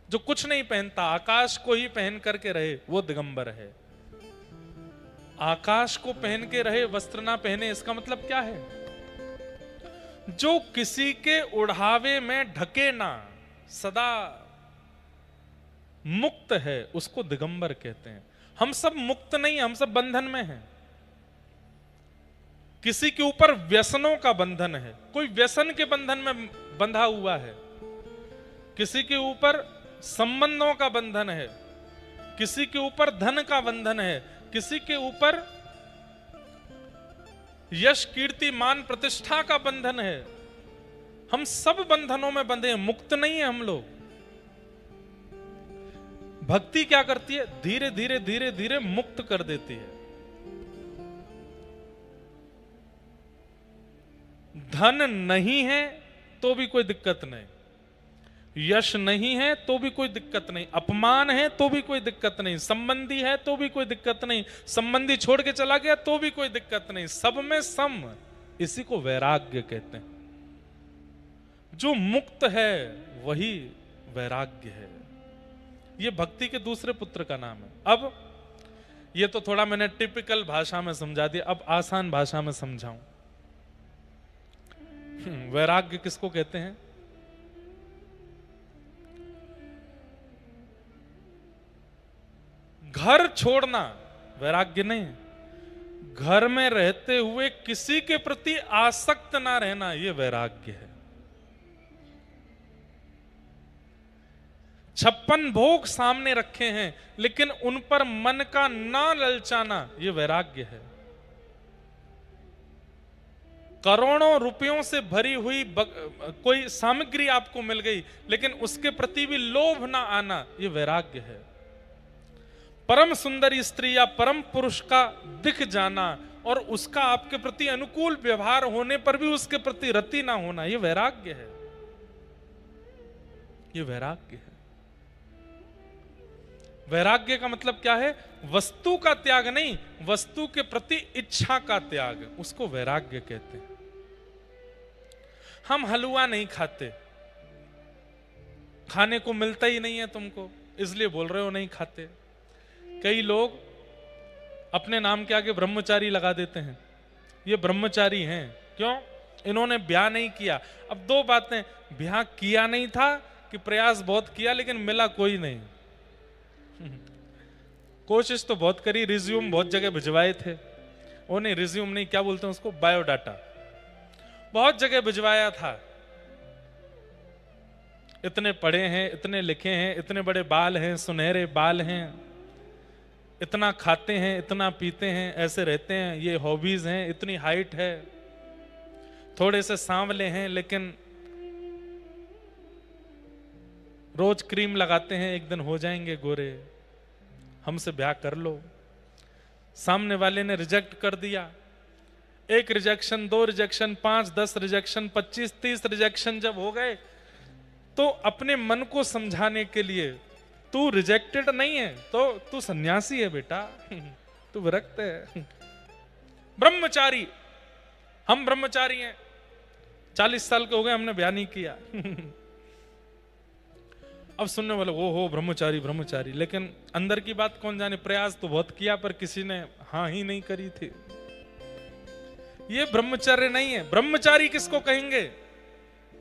जो कुछ नहीं पहनता, आकाश को ही पहन करके रहे, वो दिगंबर है। आकाश को पहन के रहे, वस्त्र ना पहने, इसका मतलब क्या है? जो किसी के उढ़ावे में ढके ना, सदा मुक्त है, उसको दिगंबर कहते हैं। हम सब मुक्त नहीं, हम सब बंधन में हैं। किसी के ऊपर व्यसनों का बंधन है, कोई व्यसन के बंधन में बंधा हुआ है। किसी के ऊपर संबंधों का बंधन है, किसी के ऊपर धन का बंधन है, किसी के ऊपर यश कीर्ति मान प्रतिष्ठा का बंधन है। हम सब बंधनों में बंधे हैं, मुक्त नहीं है हम लोग। भक्ति क्या करती है? धीरे धीरे धीरे धीरे मुक्त कर देती है। धन नहीं है तो भी कोई दिक्कत नहीं, यश नहीं है तो भी कोई दिक्कत नहीं, अपमान है तो भी कोई दिक्कत नहीं, संबंधी है तो भी कोई दिक्कत नहीं, संबंधी छोड़ के चला गया तो भी कोई दिक्कत नहीं, सब में सम। इसी को वैराग्य कहते हैं। जो मुक्त है वही वैराग्य है। ये भक्ति के दूसरे पुत्र का नाम है। अब ये तो थोड़ा मैंने टिपिकल भाषा में समझा दिया, अब आसान भाषा में समझाऊं। वैराग्य किसको कहते हैं? घर छोड़ना वैराग्य नहीं, घर में रहते हुए किसी के प्रति आसक्त ना रहना ये वैराग्य है। 56 भोग सामने रखे हैं लेकिन उन पर मन का ना ललचाना ये वैराग्य है। करोड़ों रुपयों से भरी हुई कोई सामग्री आपको मिल गई लेकिन उसके प्रति भी लोभ ना आना ये वैराग्य है। परम सुंदरी स्त्री या परम पुरुष का दिख जाना और उसका आपके प्रति अनुकूल व्यवहार होने पर भी उसके प्रति रति ना होना ये वैराग्य है। ये वैराग्य है। वैराग्य का मतलब क्या है? वस्तु का त्याग नहीं, वस्तु के प्रति इच्छा का त्याग, उसको वैराग्य कहते हैं। हम हलवा नहीं खाते, खाने को मिलता ही नहीं है तुमको, इसलिए बोल रहे हो नहीं खाते। कई लोग अपने नाम के आगे ब्रह्मचारी लगा देते हैं, ये ब्रह्मचारी हैं। क्यों? इन्होंने ब्याह नहीं किया। अब दो बातें, ब्याह किया नहीं था कि प्रयास बहुत किया लेकिन मिला कोई नहीं। कोशिश तो बहुत करी, रिज्यूम बहुत जगह भिजवाए थे, वो नहीं रिज्यूम नहीं, क्या बोलते हैं उसको, बायोडाटा बहुत जगह भिजवाया था। इतने पढ़े हैं, इतने लिखे हैं, इतने बड़े बाल हैं, सुनहरे बाल हैं, इतना खाते हैं, इतना पीते हैं, ऐसे रहते हैं, ये हॉबीज हैं, इतनी हाइट है, थोड़े से सांवले हैं लेकिन रोज क्रीम लगाते हैं, एक दिन हो जाएंगे गोरे, हमसे ब्याह कर लो। सामने वाले ने रिजेक्ट कर दिया। 1 रिजेक्शन, 2 रिजेक्शन, 5, 10 रिजेक्शन, 25, 30 रिजेक्शन जब हो गए तो अपने मन को समझाने के लिए, तू रिजेक्टेड नहीं है तो तू सन्यासी है बेटा, तू विरक्त है। ब्रह्मचारी, हम ब्रह्मचारी हैं, 40 साल के हो गए, हमने ब्याह नहीं किया। अब सुनने वाले वो हो ब्रह्मचारी ब्रह्मचारी, लेकिन अंदर की बात कौन जाने, प्रयास तो बहुत किया पर किसी ने हाँ ही नहीं करी थी। ये ब्रह्मचर्य नहीं है। ब्रह्मचारी किसको कहेंगे?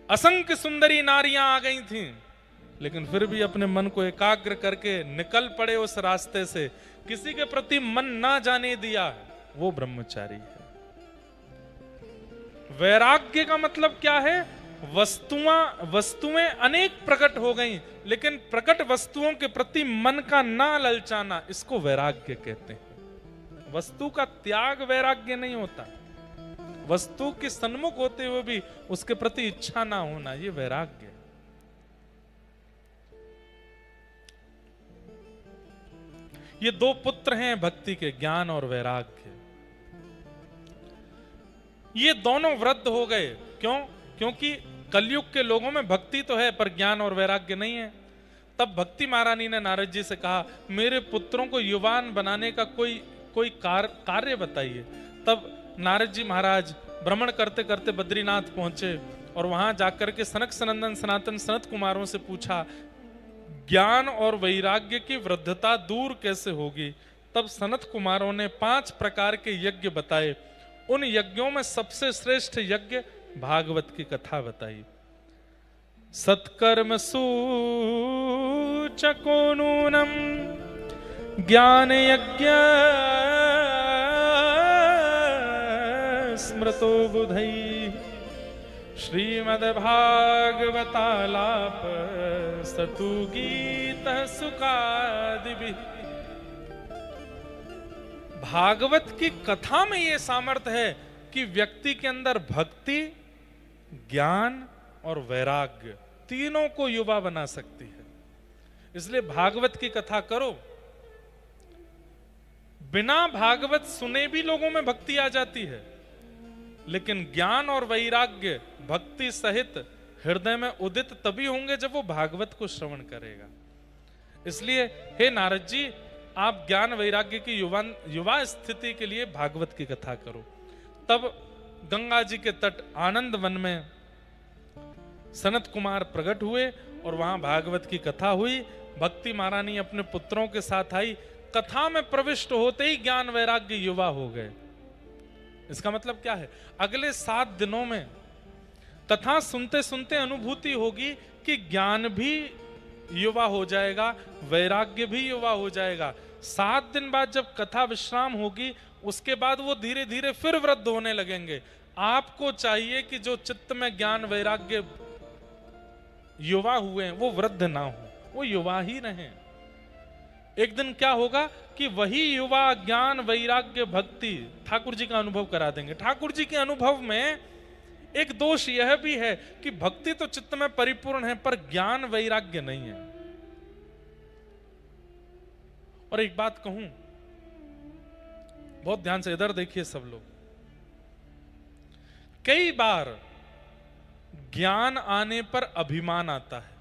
असंख्य सुंदरी नारियां आ गई थीं लेकिन फिर भी अपने मन को एकाग्र करके निकल पड़े उस रास्ते से, किसी के प्रति मन ना जाने दिया, वो ब्रह्मचारी है। वैराग्य का मतलब क्या है? वस्तुएं अनेक प्रकट हो गई लेकिन प्रकट वस्तुओं के प्रति मन का ना ललचाना, इसको वैराग्य कहते हैं। वस्तु का त्याग वैराग्य नहीं होता, वस्तु के सन्मुख होते हुए भी उसके प्रति इच्छा ना होना, ये वैराग्य। ये 2 पुत्र हैं भक्ति के, ज्ञान और वैराग्य। ये दोनों वृद्ध हो गए। क्यों? क्योंकि कलयुग के लोगों में भक्ति तो है पर ज्ञान और वैराग्य नहीं है। तब भक्ति महारानी ने नारद जी से कहा, मेरे पुत्रों को युवान बनाने का कोई कार्य बताइए। तब नारद जी महाराज भ्रमण करते करते बद्रीनाथ पहुंचे और वहां जाकर के सनक सनंदन सनातन सनत कुमारों से पूछा, ज्ञान और वैराग्य की वृद्धता दूर कैसे होगी? तब सनत कुमारों ने 5 प्रकार के यज्ञ बताए। उन यज्ञों में सबसे श्रेष्ठ यज्ञ भागवत की कथा बताई। सत्कर्म सूचको नूनम ज्ञान यज्ञ स्मृतो बुधई श्रीमद्भागवतालाप सतु गीत सुखादिभिः। भागवत की कथा में ये सामर्थ्य है कि व्यक्ति के अंदर भक्ति, ज्ञान और वैराग्य तीनों को युवा बना सकती है। इसलिए भागवत की कथा करो, बिना भागवत सुने भी लोगों में भक्ति आ जाती है, लेकिन ज्ञान और वैराग्य भक्ति सहित हृदय में उदित तभी होंगे जब वो भागवत को श्रवण करेगा। इसलिए हे नारद जी, आप ज्ञान वैराग्य की युवा स्थिति के लिए भागवत की कथा करो। तब गंगा जी के तट आनंद वन में सनत कुमार प्रकट हुए और वहां भागवत की कथा हुई। भक्ति महारानी अपने पुत्रों के साथ आई। कथा में प्रविष्ट होते ही ज्ञान वैराग्य युवा हो गए। इसका मतलब क्या है? अगले 7 दिनों में कथा सुनते सुनते अनुभूति होगी कि ज्ञान भी युवा हो जाएगा, वैराग्य भी युवा हो जाएगा। 7 दिन बाद जब कथा विश्राम होगी, उसके बाद वो धीरे धीरे फिर वृद्ध होने लगेंगे। आपको चाहिए कि जो चित्त में ज्ञान वैराग्य युवा हुए हैं वो वृद्ध ना हो, वो युवा ही रहें। एक दिन क्या होगा कि वही युवा ज्ञान वैराग्य भक्ति ठाकुर जी का अनुभव करा देंगे। ठाकुर जी के अनुभव में एक दोष यह भी है कि भक्ति तो चित्त में परिपूर्ण है, पर ज्ञान वैराग्य नहीं है। और एक बात कहूं, बहुत ध्यान से इधर देखिए सब लोग। कई बार ज्ञान आने पर अभिमान आता है,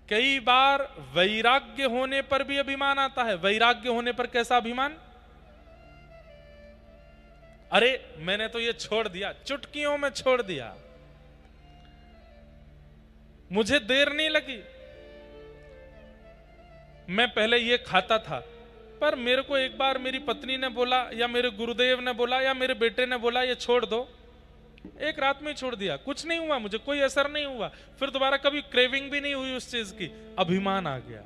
कई बार वैराग्य होने पर भी अभिमान आता है। वैराग्य होने पर कैसा अभिमान? अरे मैंने तो ये छोड़ दिया, चुटकियों में छोड़ दिया, मुझे देर नहीं लगी। मैं पहले ये खाता था, पर मेरे को एक बार मेरी पत्नी ने बोला या मेरे गुरुदेव ने बोला या मेरे बेटे ने बोला ये छोड़ दो, एक रात में छोड़ दिया, कुछ नहीं हुआ, मुझे कोई असर नहीं हुआ, फिर दोबारा कभी क्रेविंग भी नहीं हुई उस चीज की। अभिमान आ गया।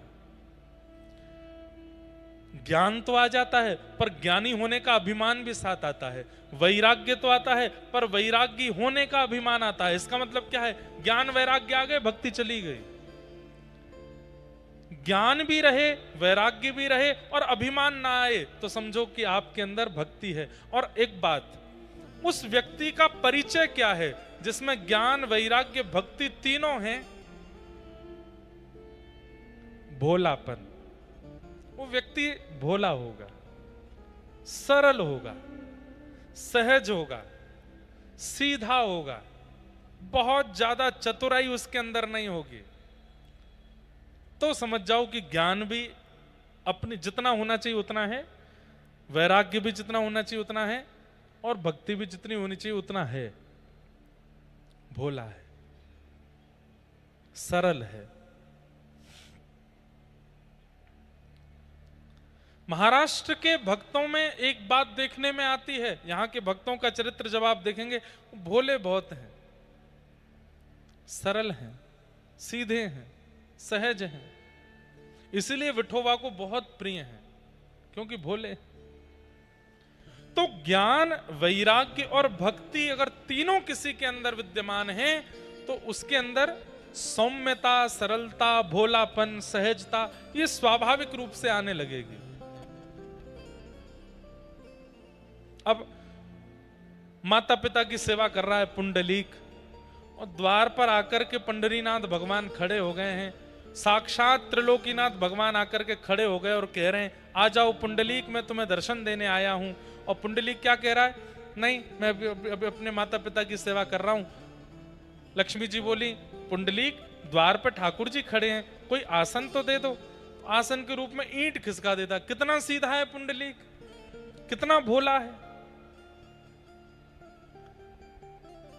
ज्ञान तो आ जाता है, पर ज्ञानी होने का अभिमान भी साथ आता है। वैराग्य तो आता है, पर वैरागी होने का अभिमान आता है। इसका मतलब क्या है? ज्ञान वैराग्य आ गए, भक्ति चली गई। ज्ञान भी रहे, वैराग्य भी रहे और अभिमान ना आए तो समझो कि आपके अंदर भक्ति है। और एक बात, उस व्यक्ति का परिचय क्या है जिसमें ज्ञान वैराग्य भक्ति तीनों हैं? भोलापन। वो व्यक्ति भोला होगा, सरल होगा, सहज होगा, सीधा होगा, बहुत ज्यादा चतुराई उसके अंदर नहीं होगी। तो समझ जाओ कि ज्ञान भी अपनी जितना होना चाहिए उतना है, वैराग्य भी जितना होना चाहिए उतना है, और भक्ति भी जितनी होनी चाहिए उतना है। भोला है, सरल है। महाराष्ट्र के भक्तों में एक बात देखने में आती है, यहां के भक्तों का चरित्र जब आप देखेंगे, भोले बहुत हैं, सरल हैं, सीधे हैं, सहज हैं। इसीलिए विठोबा को बहुत प्रिय हैं, क्योंकि भोले। तो ज्ञान वैराग्य और भक्ति अगर तीनों किसी के अंदर विद्यमान हैं, तो उसके अंदर सौम्यता, सरलता, भोलापन, सहजता ये स्वाभाविक रूप से आने लगेगी। अब माता पिता की सेवा कर रहा है पुंडलीक, और द्वार पर आकर के पंडरीनाथ भगवान खड़े हो गए हैं। साक्षात त्रिलोकीनाथ भगवान आकर के खड़े हो गए और कह रहे हैं, आ जाओ पुंडलीक, मैं तुम्हें दर्शन देने आया हूं। और पुंडलीक क्या कह रहा है? नहीं, मैं अभी अपने माता पिता की सेवा कर रहा हूं। लक्ष्मी जी बोली, पुंडलीक द्वार पर ठाकुर जी खड़े हैं, कोई आसन तो दे दो। आसन के रूप में ईंट खिसका देता। कितना सीधा है पुंडलीक, कितना भोला है।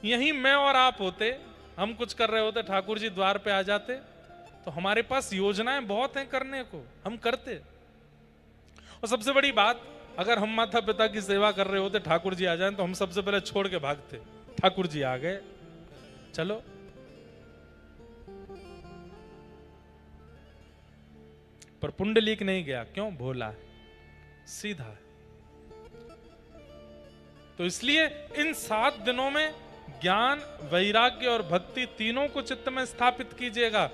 यही मैं और आप होते, हम कुछ कर रहे होते, ठाकुर जी द्वार पे आ जाते, तो हमारे पास योजनाएं बहुत हैं करने को, हम करते। और सबसे बड़ी बात, अगर हम माता पिता की सेवा कर रहे होते, ठाकुर जी आ जाएं, तो हम सबसे पहले छोड़ के भागते। ठाकुर जी आ गए, चलो। पर पुंडलीक नहीं गया, क्यों? भोला है, सीधा है। तो इसलिए इन 7 दिनों में ज्ञान, वैराग्य और भक्ति तीनों को चित्त में स्थापित कीजिएगा,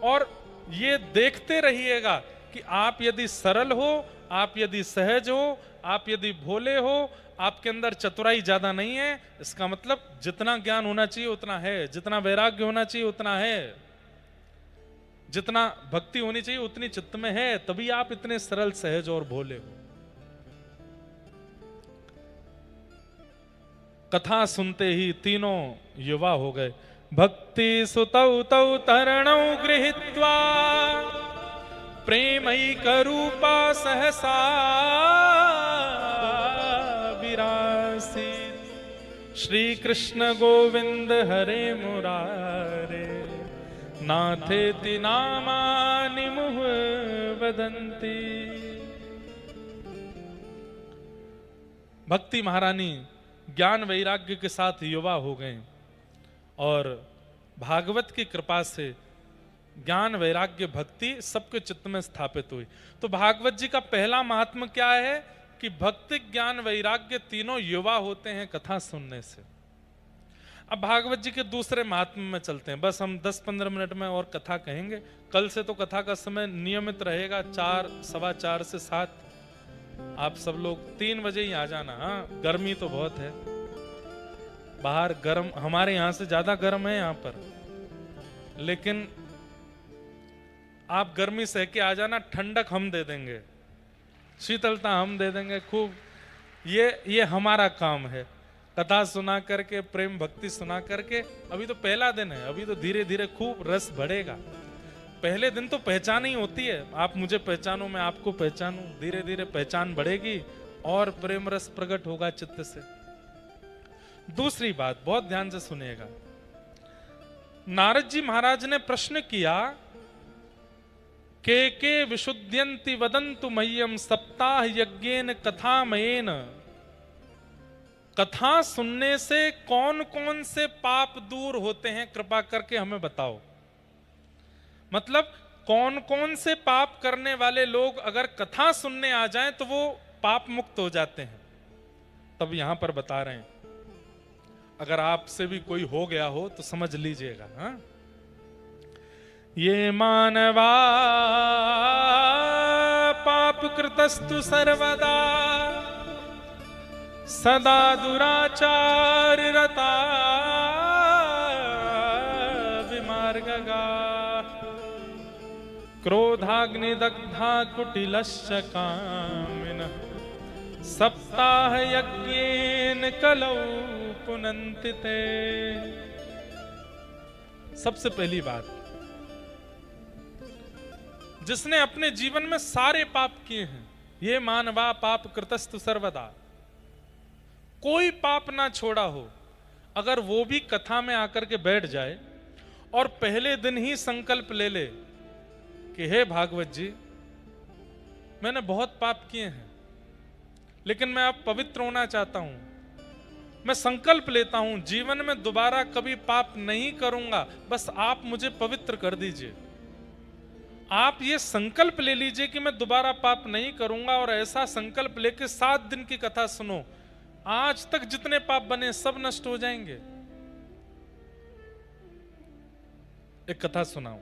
और ये देखते रहिएगा कि आप यदि सरल हो, आप यदि सहज हो, आप यदि भोले हो, आपके अंदर चतुराई ज्यादा नहीं है, इसका मतलब जितना ज्ञान होना चाहिए उतना है, जितना वैराग्य होना चाहिए उतना है, जितना भक्ति होनी चाहिए उतनी चित्त में है, तभी आप इतने सरल सहज और भोले हो। कथा सुनते ही तीनों युवा हो गए। भक्ति सुतौ तौ तरणौ गृहीत्वा प्रेमैकरूपा सहसा विरासी। श्री कृष्ण गोविंद हरे मुरारे नाथेति नामानि मुह वदन्ति। भक्ति महारानी ज्ञान वैराग्य के साथ युवा हो गए और भागवत की कृपा से ज्ञान वैराग्य भक्ति सबके चित्त में स्थापित हुई। तो भागवत जी का पहला महात्म क्या है कि भक्ति ज्ञान वैराग्य तीनों युवा होते हैं कथा सुनने से। अब भागवत जी के दूसरे महात्म में चलते हैं। बस हम 10-15 मिनट में और कथा कहेंगे। कल से तो कथा का समय नियमित रहेगा 4, 4:15 से 7। आप सब लोग 3 बजे ही आ जाना। हाँ, गर्मी तो बहुत है बाहर, गर्म हमारे यहां से ज्यादा गर्म है यहाँ पर, लेकिन आप गर्मी सह के आ जाना, ठंडक हम दे देंगे, शीतलता हम दे देंगे खूब। ये हमारा काम है, कथा सुना करके, प्रेम भक्ति सुना करके। अभी तो पहला दिन है, अभी तो धीरे धीरे खूब रस बढ़ेगा। पहले दिन तो पहचान ही होती है, आप मुझे पहचानो मैं आपको पहचानूं, धीरे धीरे पहचान बढ़ेगी और प्रेम रस प्रकट होगा चित्त से। दूसरी बात बहुत ध्यान से सुनिएगा। नारद जी महाराज ने प्रश्न किया, के विशुद्ध्यन्ति वदन्तु मह्यम सप्ताह यज्ञेन कथामयेन। कथा सुनने से कौन कौन से पाप दूर होते हैं, कृपा करके हमें बताओ। मतलब कौन कौन से पाप करने वाले लोग अगर कथा सुनने आ जाएं तो वो पाप मुक्त हो जाते हैं। तब यहां पर बता रहे हैं, अगर आपसे भी कोई हो गया हो तो समझ लीजिएगा। हाँ? ये मानवा पाप कृतस्तु सर्वदा सदा दुराचार रता विमार्गगा क्रोधाग्निदग्धा कुटिलश्च कामिनः सप्ताह यज्ञेन कलौ पुनन्ति ते। सबसे पहली बात, जिसने अपने जीवन में सारे पाप किए हैं, ये मानवा पाप कृतस्तु सर्वदा, कोई पाप ना छोड़ा हो, अगर वो भी कथा में आकर के बैठ जाए और पहले दिन ही संकल्प ले ले कि हे भागवत जी, मैंने बहुत पाप किए हैं लेकिन मैं अब पवित्र होना चाहता हूं, मैं संकल्प लेता हूं जीवन में दोबारा कभी पाप नहीं करूंगा, बस आप मुझे पवित्र कर दीजिए। आप ये संकल्प ले लीजिए कि मैं दोबारा पाप नहीं करूंगा, और ऐसा संकल्प लेके 7 दिन की कथा सुनो, आज तक जितने पाप बने सब नष्ट हो जाएंगे। एक कथा सुनाऊं।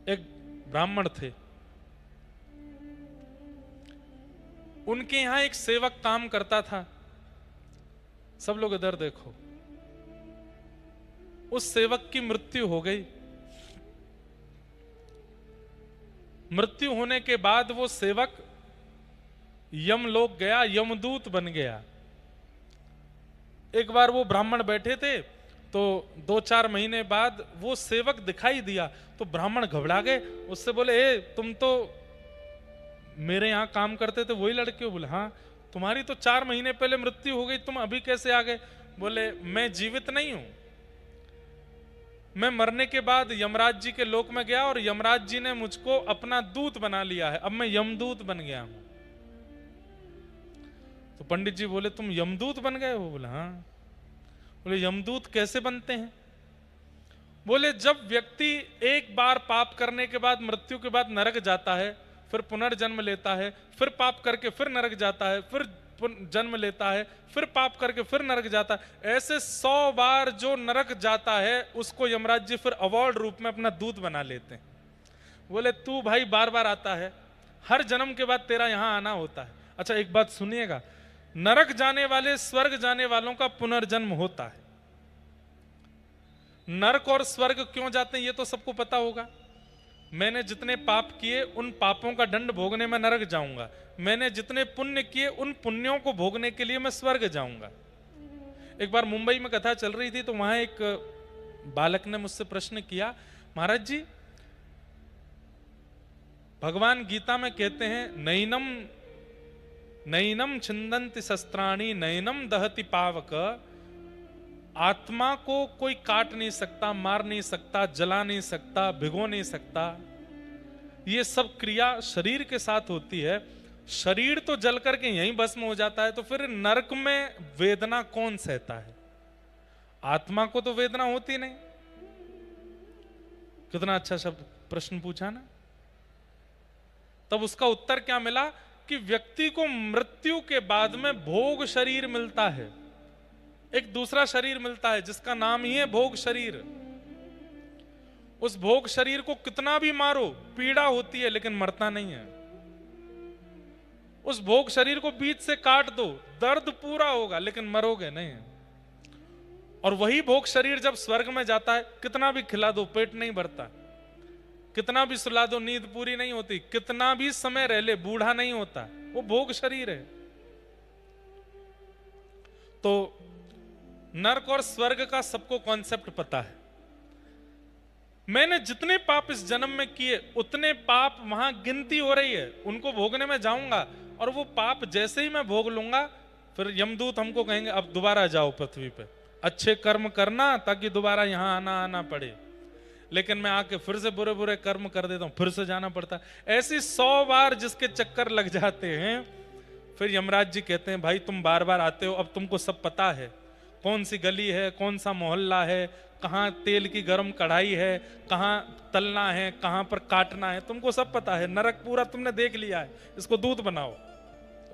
एक ब्राह्मण थे, उनके यहां एक सेवक काम करता था। सब लोग इधर देखो। उस सेवक की मृत्यु हो गई। मृत्यु होने के बाद वो सेवक यमलोक गया, यमदूत बन गया। एक बार वो ब्राह्मण बैठे थे तो 2-4 महीने बाद वो सेवक दिखाई दिया तो ब्राह्मण घबरा गए। उससे बोले, ए तुम तो मेरे यहां काम करते थे, वही लड़के हो? बोले हाँ। तुम्हारी तो 4 महीने पहले मृत्यु हो गई, तुम अभी कैसे आ गए? बोले मैं जीवित नहीं हूं, मैं मरने के बाद यमराज जी के लोक में गया और यमराज जी ने मुझको अपना दूत बना लिया है, अब मैं यमदूत बन गया हूं। तो पंडित जी बोले, तुम यमदूत बन गए हो? बोले हाँ। बोले यमदूत कैसे बनते हैं? बोले जब व्यक्ति एक बार पाप करने के बाद मृत्यु के बाद नरक जाता है, फिर पुनर्जन्म लेता है, फिर पाप करके फिर नरक जाता है, फिर जन्म लेता है, फिर पाप करके फिर नरक जाता है, ऐसे 100 बार जो नरक जाता है उसको यमराज जी फिर अवार्ड रूप में अपना दूत बना लेते हैं। बोले तू भाई बार बार आता है, हर जन्म के बाद तेरा यहां आना होता है। अच्छा एक बात सुनिएगा, नरक जाने वाले स्वर्ग जाने वालों का पुनर्जन्म होता है। नरक और स्वर्ग क्यों जाते हैं ये तो सबको पता होगा। मैंने जितने पाप किए उन पापों का दंड भोगने में नरक जाऊंगा, मैंने जितने पुण्य किए उन पुण्यों को भोगने के लिए मैं स्वर्ग जाऊंगा। एक बार मुंबई में कथा चल रही थी तो वहां एक बालक ने मुझसे प्रश्न किया, महाराज जी भगवान गीता में कहते हैं नैनम नैनम छिंदन्ति शस्त्राणि नैनम दहति पावक, आत्मा को कोई काट नहीं सकता, मार नहीं सकता, जला नहीं सकता, भिगो नहीं सकता, ये सब क्रिया शरीर के साथ होती है। शरीर तो जल करके यहीं भस्म हो जाता है, तो फिर नरक में वेदना कौन सहता है? आत्मा को तो वेदना होती नहीं। कितना अच्छा शब्द प्रश्न पूछा ना। तब उसका उत्तर क्या मिला कि व्यक्ति को मृत्यु के बाद में भोग शरीर मिलता है, एक दूसरा शरीर मिलता है जिसका नाम ही है भोग शरीर। उस भोग शरीर को कितना भी मारो पीड़ा होती है लेकिन मरता नहीं है। उस भोग शरीर को बीच से काट दो दर्द पूरा होगा लेकिन मरोगे नहीं। और वही भोग शरीर जब स्वर्ग में जाता है, कितना भी खिला दो पेट नहीं भरता, कितना भी सुला दो नींद पूरी नहीं होती, कितना भी समय रह ले बूढ़ा नहीं होता, वो भोग शरीर है। तो नरक और स्वर्ग का सबको कॉन्सेप्ट पता है। मैंने जितने पाप इस जन्म में किए उतने पाप वहां गिनती हो रही है, उनको भोगने में जाऊंगा। और वो पाप जैसे ही मैं भोग लूंगा फिर यमदूत हमको कहेंगे अब दोबारा जाओ पृथ्वी पे, अच्छे कर्म करना ताकि दोबारा यहां आना पड़े। लेकिन मैं आके फिर से बुरे बुरे कर्म कर देता हूं, फिर से जाना पड़ता है। ऐसी 100 बार जिसके चक्कर लग जाते हैं, फिर यमराज जी कहते हैं भाई तुम बार बार आते हो, अब तुमको सब पता है, कौन सी गली है, कौन सा मोहल्ला है, कहाँ तेल की गर्म कढ़ाई है, कहाँ तलना है, कहाँ पर काटना है, तुमको सब पता है। नरक पूरा तुमने देख लिया है, इसको दूध बनाओ,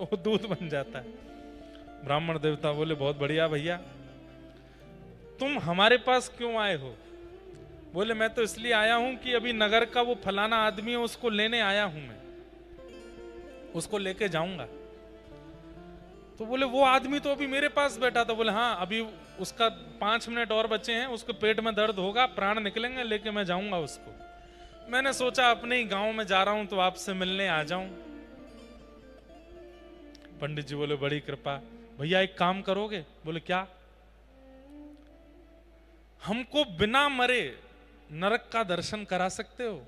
वो दूध बन जाता है। ब्राह्मण देवता बोले बहुत बढ़िया भैया, तुम हमारे पास क्यों आए हो? बोले मैं तो इसलिए आया हूं कि अभी नगर का वो फलाना आदमी है उसको लेने आया हूं, मैं उसको लेके जाऊंगा। तो बोले वो आदमी तो अभी मेरे पास बैठा था। बोले हाँ अभी उसका 5 मिनट और बचे हैं, उसके पेट में दर्द होगा, प्राण निकलेंगे, लेके मैं जाऊंगा उसको। मैंने सोचा अपने ही गांव में जा रहा हूं तो आपसे मिलने आ जाऊं। पंडित जी बोले बड़ी कृपा, भैया एक काम करोगे? बोले क्या? हमको बिना मरे नरक का दर्शन करा सकते हो?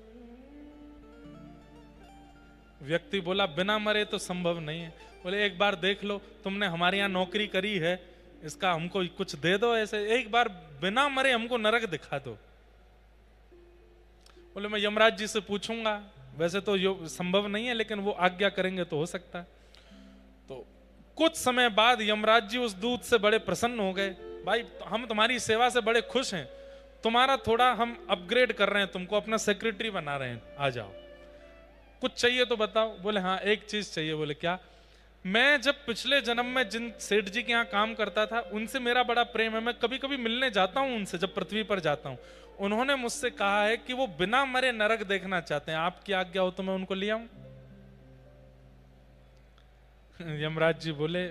व्यक्ति बोला बिना मरे तो संभव नहीं है। बोले एक बार देख लो, तुमने हमारे यहां नौकरी करी है, इसका हमको कुछ दे दो, ऐसे एक बार बिना मरे हमको नरक दिखा दो। बोले मैं यमराज जी से पूछूंगा, वैसे तो संभव नहीं है लेकिन वो आज्ञा करेंगे तो हो सकता है। तो कुछ समय बाद यमराज जी उस दूत से बड़े प्रसन्न हो गए, भाई हम तुम्हारी सेवा से बड़े खुश हैं, तुम्हारा थोड़ा हम अपग्रेड कर रहे हैं, तुमको अपना सेक्रेटरी बना रहे हैं, आ जाओ, कुछ चाहिए तो बताओ। बोले हाँ एक चीज चाहिए। बोले क्या? मैं जब पिछले जन्म में जिन सेठ जी के यहाँ काम करता था उनसे मेरा बड़ा प्रेम है, मैं कभी कभी मिलने जाता हूं उनसे जब पृथ्वी पर जाता हूं। उन्होंने मुझसे कहा है कि वो बिना मरे नरक देखना चाहते हैं, आपकी आज्ञा हो तो मैं उनको ले आऊं। यमराज जी बोले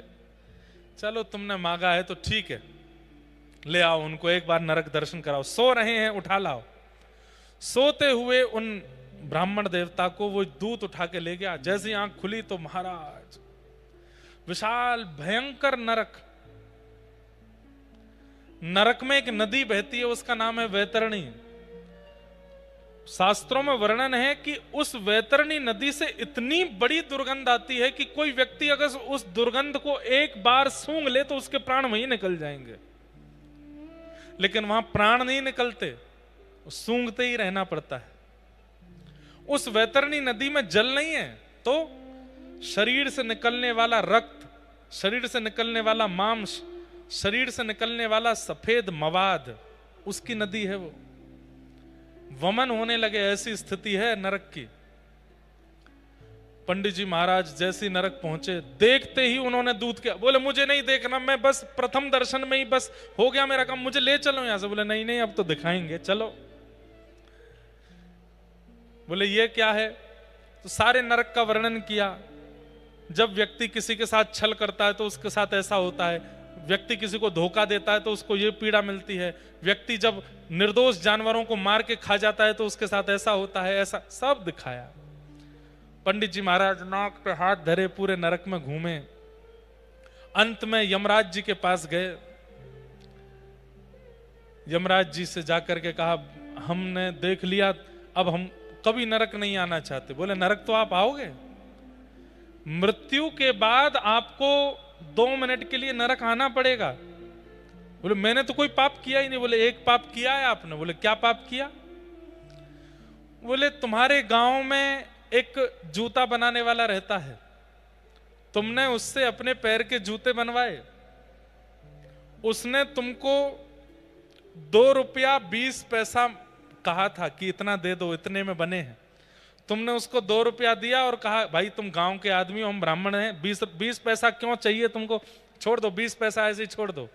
चलो तुमने मांगा है तो ठीक है, ले आओ उनको, एक बार नरक दर्शन कराओ, सो रहे हैं उठा लाओ। सोते हुए उन ब्राह्मण देवता को वो दूत उठा के ले गया। जैसी आंख खुली तो महाराज विशाल भयंकर नरक, नरक में एक नदी बहती है, उसका नाम है वैतरणी। शास्त्रों में वर्णन है कि उस वैतरणी नदी से इतनी बड़ी दुर्गंध आती है कि कोई व्यक्ति अगर उस दुर्गंध को एक बार सूंघ ले तो उसके प्राण वहीं निकल जाएंगे। लेकिन वहां प्राण नहीं निकलते, सूंघते ही रहना पड़ता है। उस वैतरणी नदी में जल नहीं है तो शरीर से निकलने वाला रक्त, शरीर से निकलने वाला मांस, शरीर से निकलने वाला सफेद मवाद, उसकी नदी है वो। वमन होने लगे, ऐसी स्थिति है नरक की। पंडित जी महाराज जैसी नरक पहुंचे, देखते ही उन्होंने दूत किया। बोले मुझे नहीं देखना, मैं बस प्रथम दर्शन में ही बस हो गया मेरा काम, मुझे ले चलो यहां से। बोले नहीं नहीं अब तो दिखाएंगे, चलो। बोले ये क्या है? तो सारे नरक का वर्णन किया। जब व्यक्ति किसी के साथ छल करता है तो उसके साथ ऐसा होता है, व्यक्ति किसी को धोखा देता है तो उसको ये पीड़ा मिलती है, व्यक्ति जब निर्दोष जानवरों को मार के खा जाता है तो उसके साथ ऐसा होता है, ऐसा सब दिखाया। पंडित जी महाराज नाक पे हाथ धरे पूरे नरक में घूमे, अंत में यमराज जी के पास गए। यमराज जी से जाकर के कहा हमने देख लिया, अब हम कभी नरक नहीं आना चाहते। बोले नरक तो आप आओगे, मृत्यु के बाद आपको 2 मिनट के लिए नरक आना पड़ेगा। बोले मैंने तो कोई पाप किया ही नहीं। बोले एक पाप किया है आपने। बोले क्या पाप किया? बोले तुम्हारे गांव में एक जूता बनाने वाला रहता है, तुमने उससे अपने पैर के जूते बनवाए, उसने तुमको 2 रुपया 20 पैसा कहा था कि इतना दे दो, इतने में बने हैं। तुमने उसको 2 रुपया दिया और कहा भाई तुम गांव के आदमी हो, हम ब्राह्मण हैं, 20 पैसा क्यों चाहिए तुमको, छोड़ दो, 20 पैसा ऐसे ही छोड़ दो।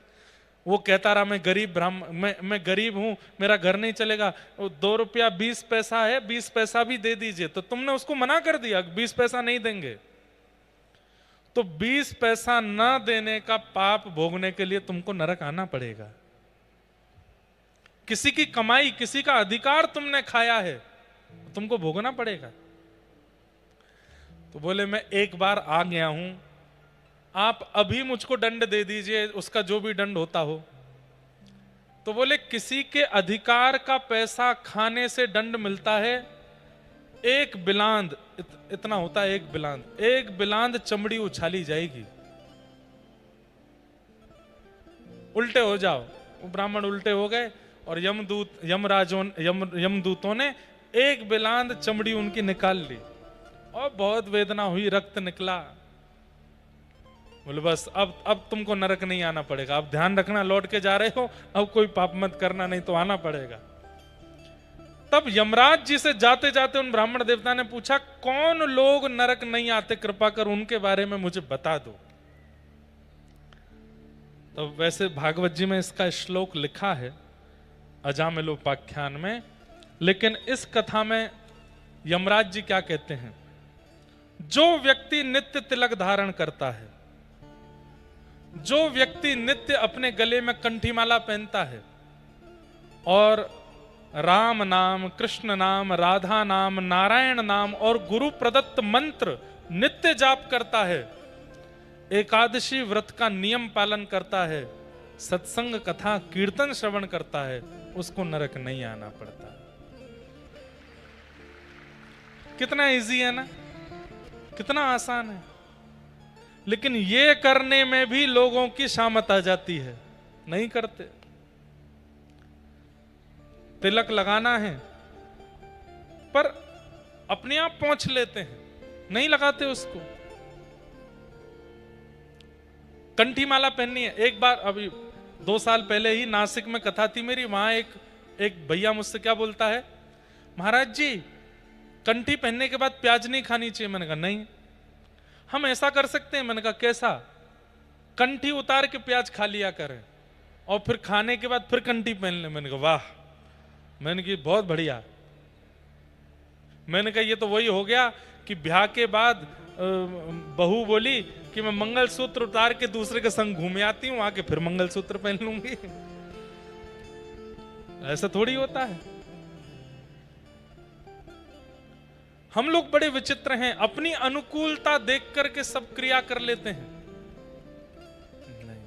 वो कहता रहा मैं गरीब ब्राह्मण, मैं गरीब हूं, मेरा घर नहीं चलेगा, 2 रुपया 20 पैसा है, 20 पैसा भी दे दीजिए। तो तुमने उसको मना कर दिया 20 पैसा नहीं देंगे। तो 20 पैसा ना देने का पाप भोगने के लिए तुमको नरक आना पड़ेगा। किसी की कमाई, किसी का अधिकार तुमने खाया है, तुमको भोगना पड़ेगा। तो बोले मैं एक बार आ गया हूं, आप अभी मुझको दंड दे दीजिए, उसका जो भी दंड होता हो। तो बोले किसी के अधिकार का पैसा खाने से दंड मिलता है, एक बिलांद, इतना होता है एक बिलांद, एक बिलांद चमड़ी उछाली जाएगी। उल्टे हो जाओ। वो ब्राह्मण उल्टे हो गए और यमदूतों ने एक बिलांद चमड़ी उनकी निकाल ली और बहुत वेदना हुई, रक्त निकला। बोले बस अब तुमको नरक नहीं आना पड़ेगा, अब ध्यान रखना लौट के जा रहे हो, अब कोई पाप मत करना, नहीं तो आना पड़ेगा। तब यमराज जी से जाते जाते उन ब्राह्मण देवता ने पूछा कौन लोग नरक नहीं आते, कृपा कर उनके बारे में मुझे बता दो। तो वैसे भागवत जी में इसका श्लोक लिखा है अजामिलोपाख्यान में, लेकिन इस कथा में यमराज जी क्या कहते हैं, जो व्यक्ति नित्य तिलक धारण करता है, जो व्यक्ति नित्य अपने गले में कंठीमाला पहनता है और राम नाम, कृष्ण नाम, राधा नाम, नारायण नाम और गुरु प्रदत्त मंत्र नित्य जाप करता है, एकादशी व्रत का नियम पालन करता है, सत्संग कथा कीर्तन श्रवण करता है, उसको नरक नहीं आना पड़ता। कितना इजी है ना, कितना आसान है। लेकिन ये करने में भी लोगों की शामत आ जाती है, नहीं करते। तिलक लगाना है पर अपने आप पहुंच लेते हैं, नहीं लगाते उसको। कंठी माला पहननी है। एक बार अभी 2 साल पहले ही नासिक में कथा थी मेरी, वहां एक भैया मुझसे क्या बोलता है, महाराज जी कंठी पहनने के बाद प्याज नहीं खानी चाहिए। मैंने कहा नहीं। हम ऐसा कर सकते हैं। मैंने कहा कैसा? कंठी उतार के प्याज खा लिया करें और फिर खाने के बाद फिर कंठी पहन ले। मैंने कहा वाह, मैंने कहा बहुत बढ़िया। मैंने कहा ये तो वही हो गया कि ब्याह के बाद बहू बोली कि मैं मंगलसूत्र उतार के दूसरे के संग घूमे आती हूं, आके फिर मंगलसूत्र पहन लूंगी। ऐसा थोड़ी होता है। हम लोग बड़े विचित्र हैं, अपनी अनुकूलता देख करके सब क्रिया कर लेते हैं। नहीं,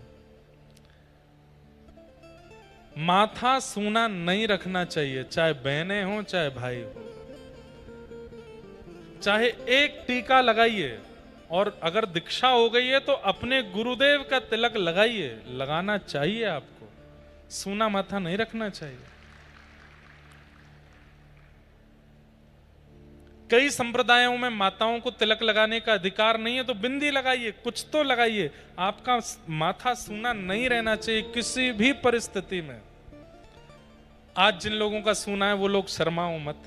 माथा सूना नहीं रखना चाहिए, चाहे बहनें हो चाहे भाई हो। चाहे एक टीका लगाइए, और अगर दीक्षा हो गई है तो अपने गुरुदेव का तिलक लगाइए, लगाना चाहिए आपको। सूना माथा नहीं रखना चाहिए। कई संप्रदायों में माताओं को तिलक लगाने का अधिकार नहीं है, तो बिंदी लगाइए, कुछ तो लगाइए। आपका माथा सूना नहीं रहना चाहिए किसी भी परिस्थिति में। आज जिन लोगों का सूना है वो लोग शर्माओ मत,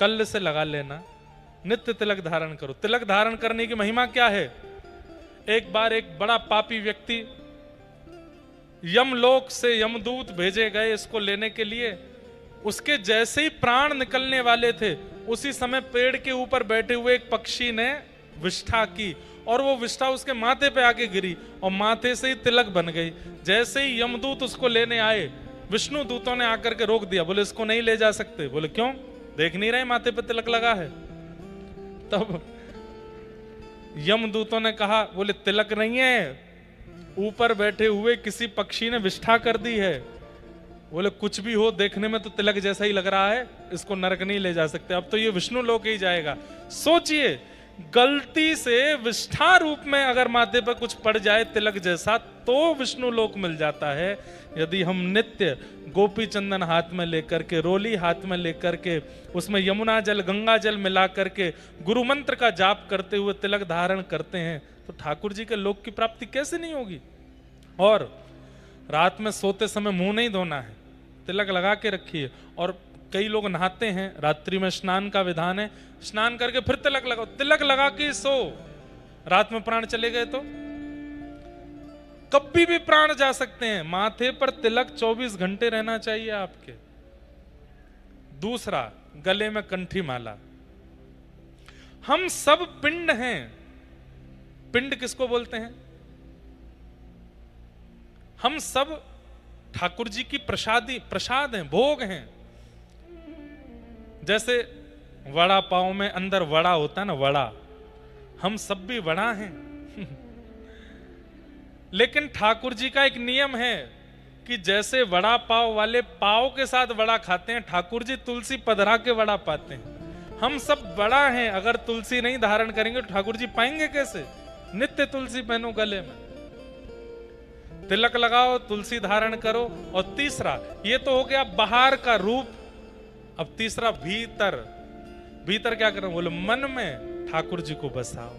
कल से लगा लेना, नित्य तिलक धारण करो। तिलक धारण करने की महिमा क्या है? एक बार एक बड़ा पापी व्यक्ति यमलोक से यमदूत भेजे गए इसको लेने के लिए। उसके जैसे ही प्राण निकलने वाले थे, उसी समय पेड़ के ऊपर बैठे हुए एक पक्षी ने विष्ठा की और वो विष्ठा उसके माथे पे आके गिरी और माथे से ही तिलक बन गई। जैसे ही यमदूत उसको लेने आए, विष्णु दूतों ने आकर के रोक दिया, बोले इसको नहीं ले जा सकते। बोले क्यों? देख नहीं रहे माथे पे तिलक लगा है? तब यमदूतों ने कहा, बोले तिलक नहीं है, ऊपर बैठे हुए किसी पक्षी ने विष्ठा कर दी है। बोले कुछ भी हो, देखने में तो तिलक जैसा ही लग रहा है, इसको नरक नहीं ले जा सकते, अब तो ये विष्णु लोक ही जाएगा। सोचिए, गलती से विष्ठा रूप में अगर माथे पर कुछ पड़ जाए तिलक जैसा तो विष्णु लोक मिल जाता है। यदि हम नित्य गोपी चंदन हाथ में लेकर के, रोली हाथ में लेकर के, उसमें यमुना जल गंगा जल मिला करके गुरु मंत्र का जाप करते हुए तिलक धारण करते हैं तो ठाकुर जी के लोक की प्राप्ति कैसे नहीं होगी। और रात में सोते समय मुंह नहीं धोना है, तिलक लगा के रखिए। और कई लोग नहाते हैं, रात्रि में स्नान का विधान है, स्नान करके फिर तिलक लगाओ, तिलक लगा के सो। रात में प्राण चले गए तो कभी भी प्राण जा सकते हैं। माथे पर तिलक 24 घंटे रहना चाहिए आपके। दूसरा, गले में कंठी माला। हम सब पिंड हैं। पिंड किसको बोलते हैं? हम सब ठाकुर जी की प्रसाद हैं, भोग हैं। जैसे वड़ा पाव में अंदर वड़ा होता है ना, वड़ा, हम सब भी वड़ा हैं। लेकिन ठाकुर जी का एक नियम है कि जैसे वड़ा पाव वाले पाव के साथ वड़ा खाते हैं, ठाकुर जी तुलसी पधरा के वड़ा पाते हैं। हम सब वड़ा हैं, अगर तुलसी नहीं धारण करेंगे तो ठाकुर जी पाएंगे कैसे? नित्य तुलसी पहनो गले में, तिलक लगाओ, तुलसी धारण करो। और तीसरा, ये तो हो गया बाहर का रूप। अब तीसरा, भीतर। भीतर क्या करना? बोले मन में ठाकुर जी को बसाओ,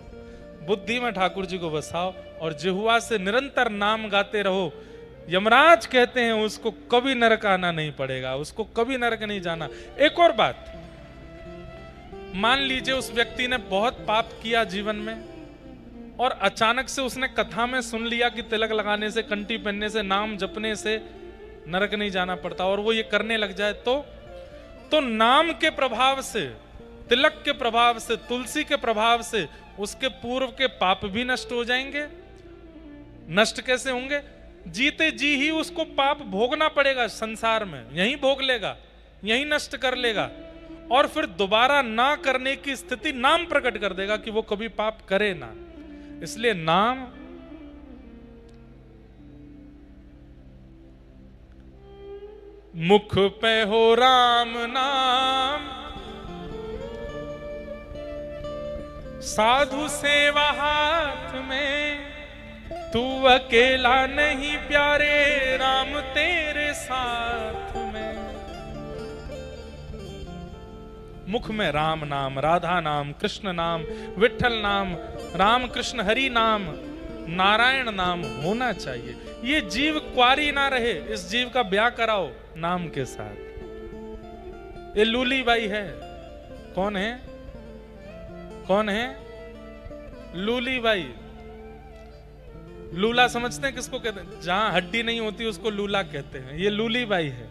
बुद्धि में ठाकुर जी को बसाओ और जिह्वा से निरंतर नाम गाते रहो। यमराज कहते हैं उसको कभी नरक आना नहीं पड़ेगा, उसको कभी नरक नहीं जाना। एक और बात, मान लीजिए उस व्यक्ति ने बहुत पाप किया जीवन में और अचानक से उसने कथा में सुन लिया कि तिलक लगाने से, कंठी पहनने से, नाम जपने से नरक नहीं जाना पड़ता, और वो ये करने लग जाए तो नाम के प्रभाव से, तिलक के प्रभाव से, तुलसी के प्रभाव से उसके पूर्व के पाप भी नष्ट हो जाएंगे। नष्ट कैसे होंगे? जीते जी ही उसको पाप भोगना पड़ेगा संसार में, यहीं भोग लेगा, यहीं नष्ट कर लेगा, और फिर दोबारा ना करने की स्थिति नाम प्रकट कर देगा कि वो कभी पाप करे ना। इसलिए नाम, मुख पे हो राम नाम, साधु सेवा हाथ में, तू अकेला नहीं प्यारे, राम तेरे साथ में। मुख में राम नाम, राधा नाम, कृष्ण नाम, विठल नाम, राम कृष्ण हरि नाम, नारायण नाम होना चाहिए। ये जीव क्वारी ना रहे, इस जीव का ब्याह कराओ नाम के साथ। ये लूली बाई है। कौन है? कौन है? लूली बाई। लूला समझते हैं किसको कहते हैं? जहां हड्डी नहीं होती उसको लूला कहते हैं। ये लूली बाई है।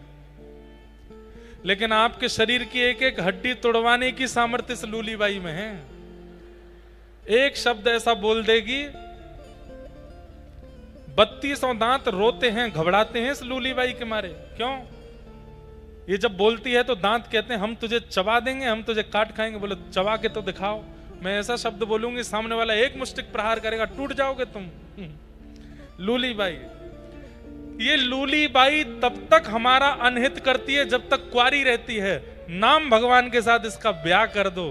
लेकिन आपके शरीर की एक एक हड्डी तोड़वाने की सामर्थ्य इस लूली बाई में है। एक शब्द ऐसा बोल देगी, 3200 दांत रोते हैं, घबराते हैं इस लूली बाई के मारे। क्यों? ये जब बोलती है तो दांत कहते हैं हम तुझे चबा देंगे, हम तुझे काट खाएंगे। बोले चबा के तो दिखाओ। मैं ऐसा शब्द बोलूंगी, सामने वाला एक मुष्टिक प्रहार करेगा, टूट जाओगे तुम। लूली बाई। ये लूली बाई तब तक हमारा अनहित करती है जब तक कुंवारी रहती है। नाम भगवान के साथ इसका ब्याह कर दो,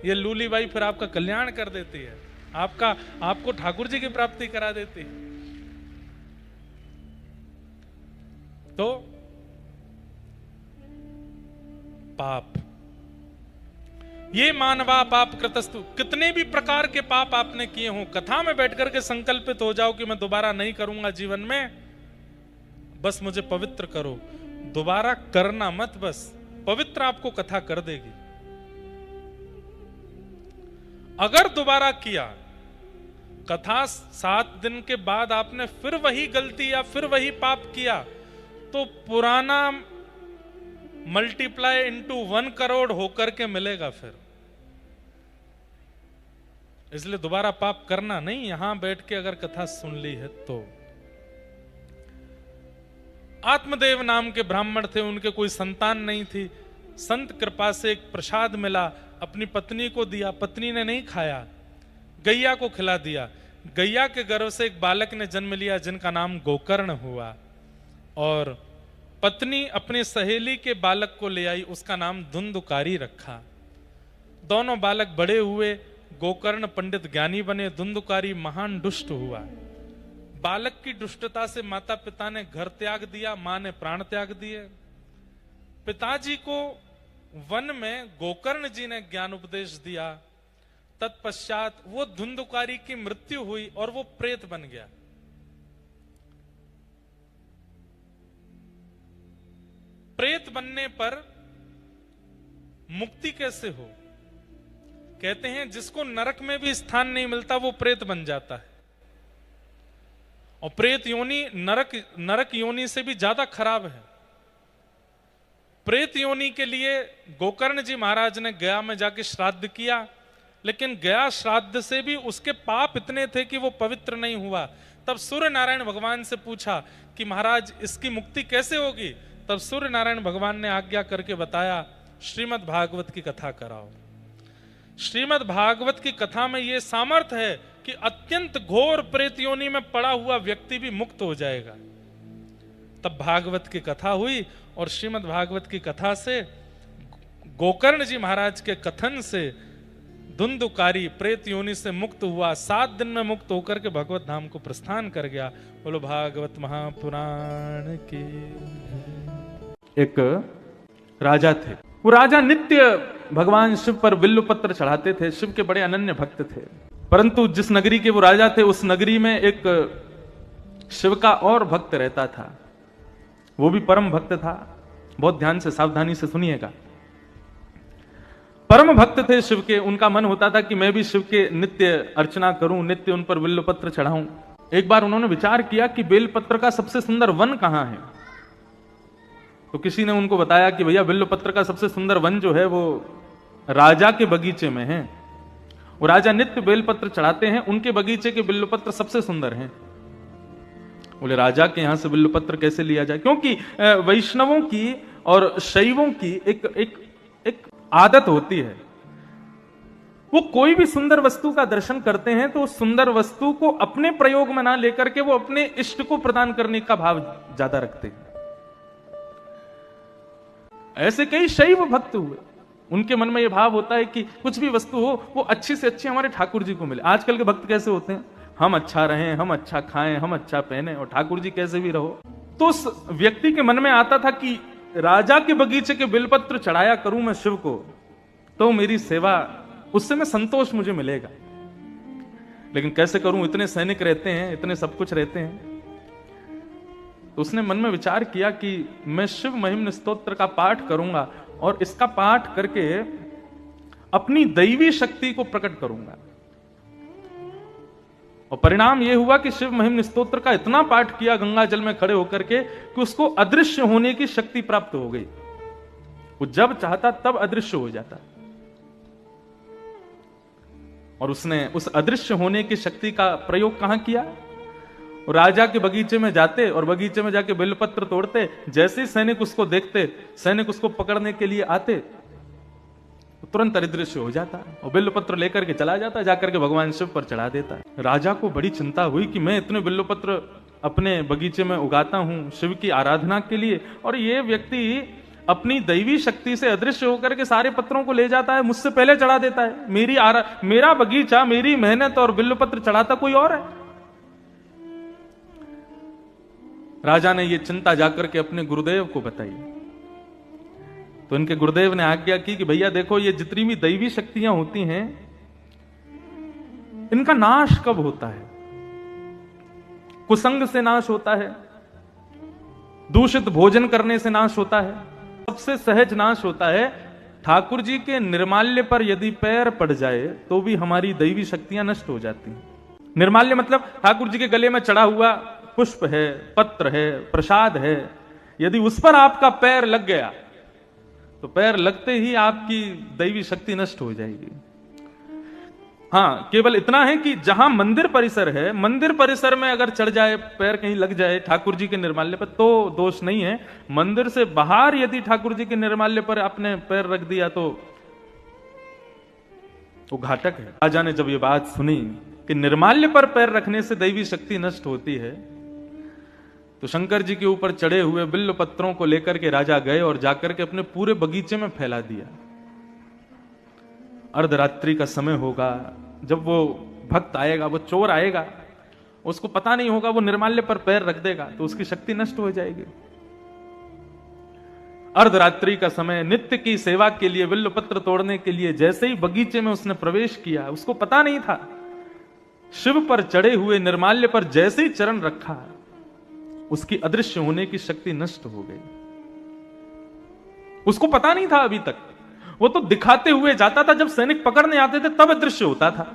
ये लूली बाई फिर आपका कल्याण कर देती है, आपको ठाकुर जी की प्राप्ति करा देती है। तो पाप, ये मानवा पाप कृतस्तु, कितने भी प्रकार के पाप आपने किए हों, कथा में बैठकर के संकल्पित हो जाओ कि मैं दोबारा नहीं करूंगा जीवन में, बस मुझे पवित्र करो। दोबारा करना मत, बस पवित्र आपको कथा कर देगी। अगर दोबारा किया, कथा 7 दिन के बाद आपने फिर वही गलती या फिर वही पाप किया, तो पुराना मल्टीप्लाई इंटू 1 करोड़ होकर के मिलेगा। फिर इसलिए दोबारा पाप करना नहीं, यहां बैठ के अगर कथा सुन ली है तो। आत्मदेव नाम के ब्राह्मण थे, उनके कोई संतान नहीं थी। संत कृपा से एक प्रसाद मिला, अपनी पत्नी को दिया, पत्नी ने नहीं खाया, गैया को खिला दिया। गैया के गर्भ से एक बालक ने जन्म लिया जिनका नाम गोकर्ण हुआ, और पत्नी अपनी सहेली के बालक को ले आई, उसका नाम धुंधुकारी रखा। दोनों बालक बड़े हुए, गोकर्ण पंडित ज्ञानी बने, धुंधुकारी महान दुष्ट हुआ। बालक की दुष्टता से माता पिता ने घर त्याग दिया, मां ने प्राण त्याग दिए। पिताजी को वन में गोकर्ण जी ने ज्ञान उपदेश दिया। तत्पश्चात वो धुंधुकारी की मृत्यु हुई और वो प्रेत बन गया। प्रेत बनने पर मुक्ति कैसे हो? कहते हैं जिसको नरक में भी स्थान नहीं मिलता वो प्रेत बन जाता है, और प्रेत योनि नरक योनि से भी ज्यादा खराब है। प्रेत योनि के लिए गोकर्ण जी महाराज ने गया में जाके श्राद्ध किया, लेकिन गया श्राद्ध से भी उसके पाप इतने थे कि वो पवित्र नहीं हुआ। तब सूर्य नारायण भगवान से पूछा कि महाराज इसकी मुक्ति कैसे होगी? तब सूर्य नारायण भगवान ने आज्ञा करके बताया, श्रीमद् भागवत की कथा कराओ। श्रीमद् भागवत की कथा में यह सामर्थ्य है कि अत्यंत घोर प्रेत योनि में पड़ा हुआ व्यक्ति भी मुक्त हो जाएगा। तब भागवत की कथा हुई, और श्रीमद् भागवत की कथा से, गोकर्ण जी महाराज के कथन से धुंधुकारी प्रेत योनि से मुक्त हुआ। 7 दिन में मुक्त होकर के भगवत धाम को प्रस्थान कर गया। बोलो भागवत महापुराण की। एक राजा थे, वो राजा नित्य भगवान शिव पर बिल्व पत्र चढ़ाते थे, शिव के बड़े अनन्य भक्त थे। परंतु जिस नगरी के वो राजा थे, उस नगरी में एक शिव का और भक्त रहता था, वो भी परम भक्त था। बहुत ध्यान से सावधानी से सुनिएगा। परम भक्त थे शिव के, उनका मन होता था कि मैं भी शिव के नित्य अर्चना करूं, नित्य उन पर बिल्व पत्र चढ़ाऊं। एक बार उन्होंने विचार किया कि बेल पत्र का सबसे सुंदर वन कहां है। तो किसी ने उनको बताया कि भैया बिल्व पत्र का सबसे सुंदर वन जो है वो राजा के बगीचे में है। वो राजा नित्य बेलपत्र चढ़ाते हैं, उनके बगीचे के बिल्वपत्र सबसे सुंदर हैं। बोले राजा के यहां से बिल्वपत्र कैसे लिया जाए? क्योंकि वैष्णवों की और शैवों की एक आदत होती है, वो कोई भी सुंदर वस्तु का दर्शन करते हैं तो उस सुंदर वस्तु को अपने प्रयोग में ना लेकर के वो अपने इष्ट को प्रदान करने का भाव ज्यादा रखते हैं। ऐसे कई शैव भक्त हुए, उनके मन में यह भाव होता है कि कुछ भी वस्तु हो वो अच्छी से अच्छी हमारे ठाकुर जी को मिले। आजकल के भक्त कैसे होते हैं, हम अच्छा रहें, हम अच्छा खाएं, हम अच्छा पहने, और ठाकुर जी कैसे भी रहो। तो उस व्यक्ति के मन में आता था कि राजा के बगीचे के बिलपत्र चढ़ाया करूं मैं शिव को, तो मेरी सेवा, उससे मैं संतोष मुझे मिलेगा। लेकिन कैसे करूं, इतने सैनिक रहते हैं, इतने सब कुछ रहते हैं। तो उसने मन में विचार किया कि मैं शिव महिम्न स्तोत्र का पाठ करूंगा और इसका पाठ करके अपनी दैवी शक्ति को प्रकट करूंगा। और परिणाम यह हुआ कि शिव महिम्न स्तोत्र का इतना पाठ किया गंगा जल में खड़े होकर के कि उसको अदृश्य होने की शक्ति प्राप्त हो गई। वो जब चाहता तब अदृश्य हो जाता, और उसने उस अदृश्य होने की शक्ति का प्रयोग कहां किया? राजा के बगीचे में जाते और बगीचे में जाके बिल्वपत्र तोड़ते। जैसे ही सैनिक उसको देखते, सैनिक उसको पकड़ने के लिए आते, तो तुरंत अदृश्य हो जाता और बिल्वपत्र लेकर के चला जाता, जाकर के भगवान शिव पर चढ़ा देता। राजा को बड़ी चिंता हुई कि मैं इतने बिल्वपत्र अपने बगीचे में उगाता हूं शिव की आराधना के लिए, और ये व्यक्ति अपनी दैवी शक्ति से अदृश्य होकर के सारे पत्रों को ले जाता है, मुझसे पहले चढ़ा देता है। मेरा बगीचा, मेरी मेहनत और बिल्वपत्र चढ़ाता कोई और है। राजा ने यह चिंता जाकर के अपने गुरुदेव को बताई। तो इनके गुरुदेव ने आज्ञा की कि भैया देखो, ये जितनी भी दैवी शक्तियां होती हैं, इनका नाश कब होता है? कुसंग से नाश होता है, दूषित भोजन करने से नाश होता है, सबसे सहज नाश होता है ठाकुर जी के निर्माल्य पर यदि पैर पड़ जाए तो भी हमारी दैवी शक्तियां नष्ट हो जाती हैं। निर्माल्य मतलब ठाकुर जी के गले में चढ़ा हुआ पुष्प है, पत्र है, प्रसाद है, यदि उस पर आपका पैर लग गया तो पैर लगते ही आपकी दैवी शक्ति नष्ट हो जाएगी। हाँ, केवल इतना है कि जहां मंदिर परिसर है, मंदिर परिसर में अगर चढ़ जाए, पैर कहीं लग जाए ठाकुर जी के निर्माल्य पर, तो दोष नहीं है। मंदिर से बाहर यदि ठाकुर जी के निर्माल्य पर आपने पैर रख दिया तो वो घातक है। राजा ने जब ये बात सुनी कि निर्माल्य पर पैर रखने से दैवी शक्ति नष्ट होती है, तो शंकर जी के ऊपर चढ़े हुए बिल्व पत्रों को लेकर के राजा गए और जाकर के अपने पूरे बगीचे में फैला दिया। अर्धरात्रि का समय होगा, जब वो भक्त आएगा, वो चोर आएगा, उसको पता नहीं होगा, वो निर्माल्य पर पैर रख देगा तो उसकी शक्ति नष्ट हो जाएगी। अर्धरात्रि का समय, नित्य की सेवा के लिए, बिल्व पत्र तोड़ने के लिए जैसे ही बगीचे में उसने प्रवेश किया, उसको पता नहीं था, शिव पर चढ़े हुए निर्माल्य पर जैसे ही चरण रखा, उसकी अदृश्य होने की शक्ति नष्ट हो गई। उसको पता नहीं था अभी तक, वो तो दिखाते हुए जाता था, जब सैनिक पकड़ने आते थे तब अदृश्य होता था।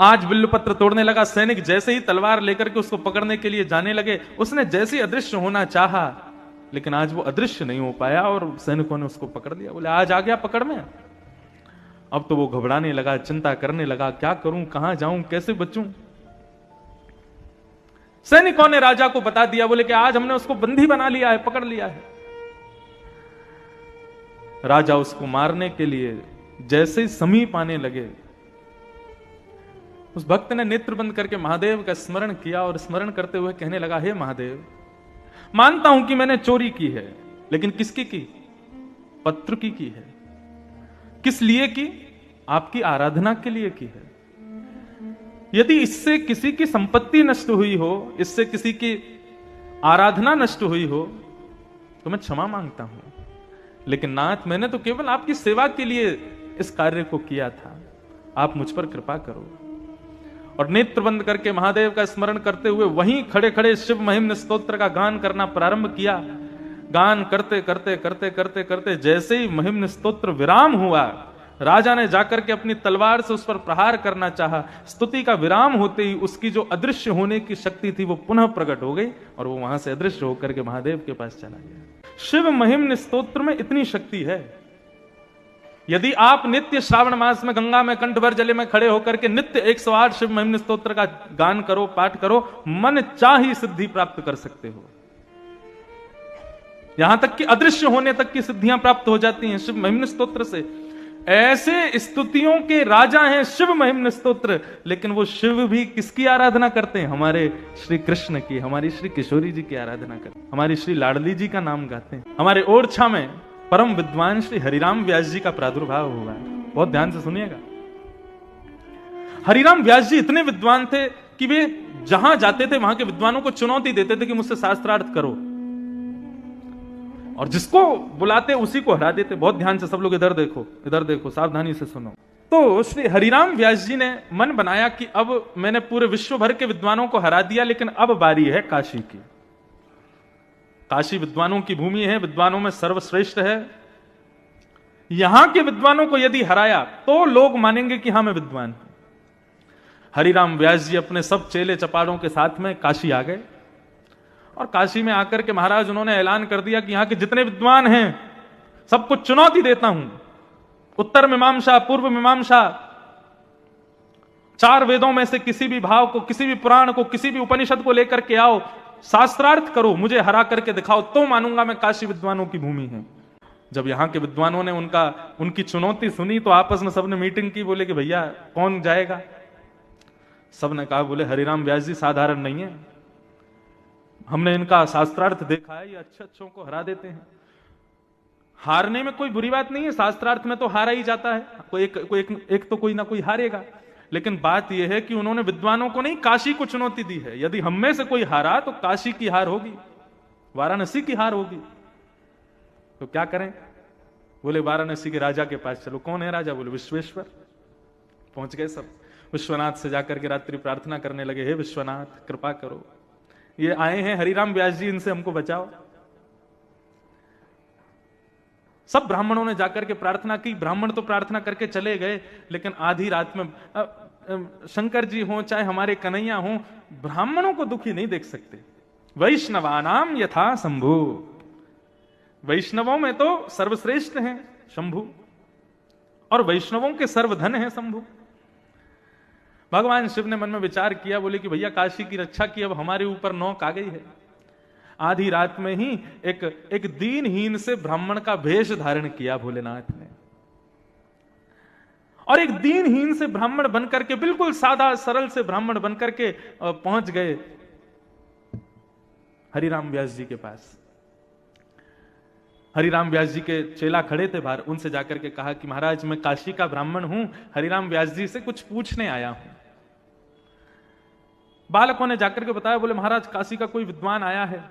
आज बिल्वपत्र तोड़ने लगा, सैनिक जैसे ही तलवार लेकर के उसको पकड़ने के लिए जाने लगे, उसने जैसे ही अदृश्य होना चाहा, लेकिन आज वो अदृश्य नहीं हो पाया और सैनिकों ने उसको पकड़ लिया। बोले आज आ गया पकड़ में। अब तो वो घबराने लगा, चिंता करने लगा, क्या करूं, कहां जाऊं, कैसे बचूं। सैनिकों ने राजा को बता दिया, बोले कि आज हमने उसको बंदी बना लिया है, पकड़ लिया है। राजा उसको मारने के लिए जैसे ही समीप आने लगे, उस भक्त ने नेत्र बंद करके महादेव का स्मरण किया और स्मरण करते हुए कहने लगा, हे महादेव, मानता हूं कि मैंने चोरी की है, लेकिन किसकी की? पत्र की है। किस लिए की? आपकी आराधना के लिए की है। यदि इससे किसी की संपत्ति नष्ट हुई हो, इससे किसी की आराधना नष्ट हुई हो, तो मैं क्षमा मांगता हूं, लेकिन नाथ, मैंने तो केवल आपकी सेवा के लिए इस कार्य को किया था, आप मुझ पर कृपा करो। और नेत्र बंद करके महादेव का स्मरण करते हुए वहीं खड़े खड़े शिव महिम्न स्तोत्र का गान करना प्रारंभ किया। गान करते करते करते करते करते जैसे ही महिम्न स्तोत्र विराम हुआ, राजा ने जाकर के अपनी तलवार से उस पर प्रहार करना चाहा। स्तुति का विराम होते ही उसकी जो अदृश्य होने की शक्ति थी वो पुनः प्रकट हो गई और वो वहां से अदृश्य होकर के महादेव के पास चला गया। शिव महिम्न स्तोत्र में इतनी शक्ति है, यदि आप नित्य श्रावण मास में गंगा में कंठ भर जले में खड़े होकर के नित्य 108 शिव महिम्न स्तोत्र का गान करो, पाठ करो, मन चाही सिद्धि प्राप्त कर सकते हो। यहां तक कि अदृश्य होने तक की सिद्धियां प्राप्त हो जाती हैं शिव महिम्न स्तोत्र से। ऐसे स्तुतियों के राजा हैं शिव महिम्न स्तोत्र, लेकिन वो शिव भी किसकी आराधना करते हैं? हमारे श्री कृष्ण की, हमारी श्री किशोरी जी की आराधना करते हैं, हमारी श्री लाडली जी का नाम गाते हैं। हमारे ओरछा में परम विद्वान श्री हरिराम व्यास जी का प्रादुर्भाव हुआ है, बहुत ध्यान से सुनिएगा। हरिराम व्यास जी इतने विद्वान थे कि वे जहां जाते थे वहां के विद्वानों को चुनौती देते थे कि मुझसे शास्त्रार्थ करो, और जिसको बुलाते उसी को हरा देते। बहुत ध्यान से सब लोग इधर देखो, सावधानी से सुनो। तो श्री हरिराम व्यास जी ने मन बनाया कि अब मैंने पूरे विश्व भर के विद्वानों को हरा दिया, लेकिन अब बारी है काशी की। काशी विद्वानों की भूमि है, विद्वानों में सर्वश्रेष्ठ है। यहां के विद्वानों को यदि हराया तो लोग मानेंगे कि हां मैं विद्वान हूं। हरिराम व्यास जी अपने सब चेले चपाड़ों के साथ में काशी आ गए और काशी में आकर के महाराज उन्होंने ऐलान कर दिया कि यहां के जितने विद्वान हैं सबको चुनौती देता हूं। उत्तर मीमांसा, पूर्व मीमांसा, 4 वेदों में से किसी भी भाव को, किसी भी पुराण को, किसी भी उपनिषद को लेकर के आओ, शास्त्रार्थ करो, मुझे हरा करके दिखाओ, तो मानूंगा मैं काशी विद्वानों की भूमि है। जब यहां के विद्वानों ने उनकी चुनौती सुनी तो आपस में सबने मीटिंग की, बोले कि भैया कौन जाएगा? सबने कहा, बोले हरिराम व्यास जी साधारण नहीं है, हमने इनका शास्त्रार्थ देखा है, ये अच्छों को हरा देते हैं। हारने में कोई बुरी बात नहीं है, शास्त्रार्थ में तो हारा ही जाता है, एक तो कोई ना कोई हारेगा। लेकिन बात यह है कि उन्होंने विद्वानों को नहीं, काशी को चुनौती दी है। यदि हम में से कोई हारा तो काशी की हार होगी, वाराणसी की हार होगी। तो क्या करें? बोले वाराणसी के राजा के पास चलो। कौन है राजा? बोले विश्वेश्वर। पहुंच गए सब, विश्वनाथ से जाकर के रात्रि प्रार्थना करने लगे, हे विश्वनाथ कृपा करो, ये आए हैं हरिराम व्यास जी, इनसे हमको बचाओ। सब ब्राह्मणों ने जाकर के प्रार्थना की। ब्राह्मण तो प्रार्थना करके चले गए, लेकिन आधी रात में शंकर जी हों चाहे हमारे कन्हैया हों, ब्राह्मणों को दुखी नहीं देख सकते। वैष्णवानाम यथा शंभु, वैष्णवों में तो सर्वश्रेष्ठ हैं शंभु, और वैष्णवों के सर्वधन है शंभु। भगवान शिव ने मन में विचार किया, बोले कि भैया काशी की रक्षा की अब हमारे ऊपर नौक आ गई है। आधी रात में ही एक दीनहीन से ब्राह्मण का भेष धारण किया भोलेनाथ ने, और एक दीनहीन से ब्राह्मण बनकर के, बिल्कुल सादा सरल से ब्राह्मण बनकर के पहुंच गए हरिराम व्यास जी के पास। हरिराम व्यास जी के चेला खड़े थे बाहर, उनसे जाकर के कहा कि महाराज मैं काशी का ब्राह्मण हूं, हरिराम व्यास जी से कुछ पूछने आया हूं। बालकों ने जाकर के बताया, बोले महाराज काशी का कोई विद्वान आया है,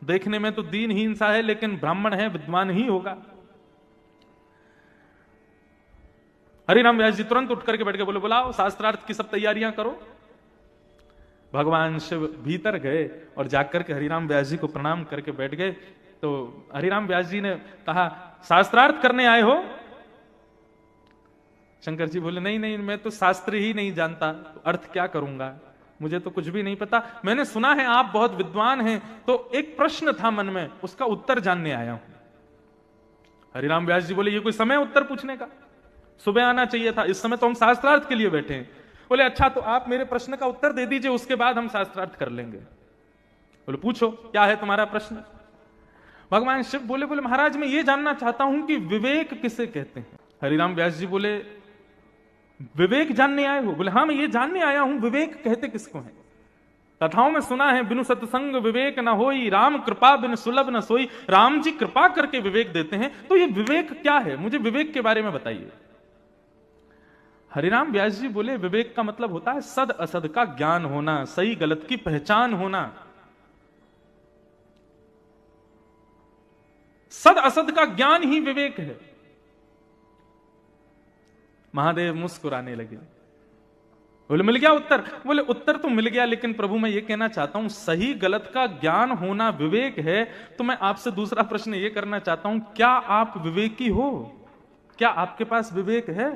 देखने में तो दीनहीन सा है लेकिन ब्राह्मण है, विद्वान ही होगा। हरिराम व्यास जी तुरंत उठ करके बैठ गए, बोले बुलाओ, शास्त्रार्थ की सब तैयारियां करो। भगवान शिव भीतर गए और जाकर के हरिराम व्यास जी को प्रणाम करके बैठ गए। तो हरिराम व्यास जी ने कहा, शास्त्रार्थ करने आए हो? शंकर जी बोले, नहीं नहीं, मैं तो शास्त्र ही नहीं जानता, तो अर्थ क्या करूंगा, मुझे तो कुछ भी नहीं पता। मैंने सुना है आप बहुत विद्वान हैं, तो एक प्रश्न था मन में, उसका उत्तर जानने आया हूं। हरिराम व्यास जी बोले, ये कोई समय उत्तर पूछने का? सुबह आना चाहिए था, इस समय तो हम शास्त्रार्थ के लिए बैठे हैं। बोले अच्छा, तो आप मेरे प्रश्न का उत्तर दे दीजिए, उसके बाद हम शास्त्रार्थ कर लेंगे। बोले पूछो, क्या है तुम्हारा प्रश्न? भगवान शिव बोले महाराज मैं ये जानना चाहता हूं कि विवेक किसे कहते हैं? हरिराम व्यास जी बोले, विवेक जानने आए हो? बोले हाँ, मैं ये जानने आया हूं विवेक कहते किसको है। कथाओं में सुना है, बिनु सत्संग विवेक न होई, राम कृपा बिन सुलभ न सोई। राम जी कृपा करके विवेक देते हैं, तो ये विवेक क्या है, मुझे विवेक के बारे में बताइए। हरिराम व्यास जी बोले, विवेक का मतलब होता है सद असद का ज्ञान होना, सही गलत की पहचान होना। सद असद का ज्ञान ही विवेक है। महादेव मुस्कुराने लगे, बोले मिल गया उत्तर? बोले उत्तर तो मिल गया, लेकिन प्रभु मैं ये कहना चाहता हूं सही गलत का ज्ञान होना विवेक है, तो मैं आपसे दूसरा प्रश्न ये करना चाहता हूं, क्या आप विवेकी हो? क्या आपके पास विवेक है?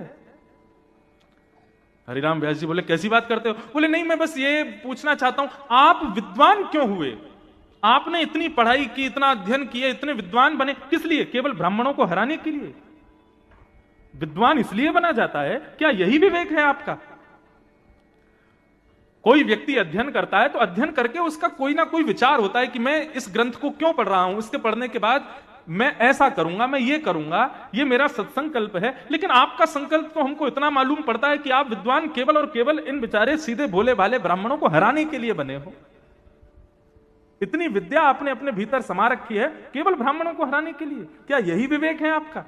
हरिराम व्यास जी बोले, कैसी बात करते हो? बोले नहीं, मैं बस ये पूछना चाहता हूं आप विद्वान क्यों हुए? आपने इतनी पढ़ाई की, इतना अध्ययन किया, इतने विद्वान बने, किस लिए? केवल ब्राह्मणों को हराने के लिए? विद्वान इसलिए बना जाता है, क्या यही विवेक है आपका? कोई व्यक्ति अध्ययन करता है तो अध्ययन करके उसका कोई ना कोई विचार होता है कि मैं इस ग्रंथ को क्यों पढ़ रहा हूं, इसके पढ़ने के बाद मैं ऐसा करूंगा, मैं ये करूंगा, ये मेरा सत्संकल्प है। लेकिन आपका संकल्प तो हमको इतना मालूम पड़ता है कि आप विद्वान केवल और केवल इन बेचारे सीधे भोले भाले ब्राह्मणों को हराने के लिए बने हो। इतनी विद्या आपने अपने भीतर समा रखी है केवल ब्राह्मणों को हराने के लिए। क्या यही विवेक है आपका?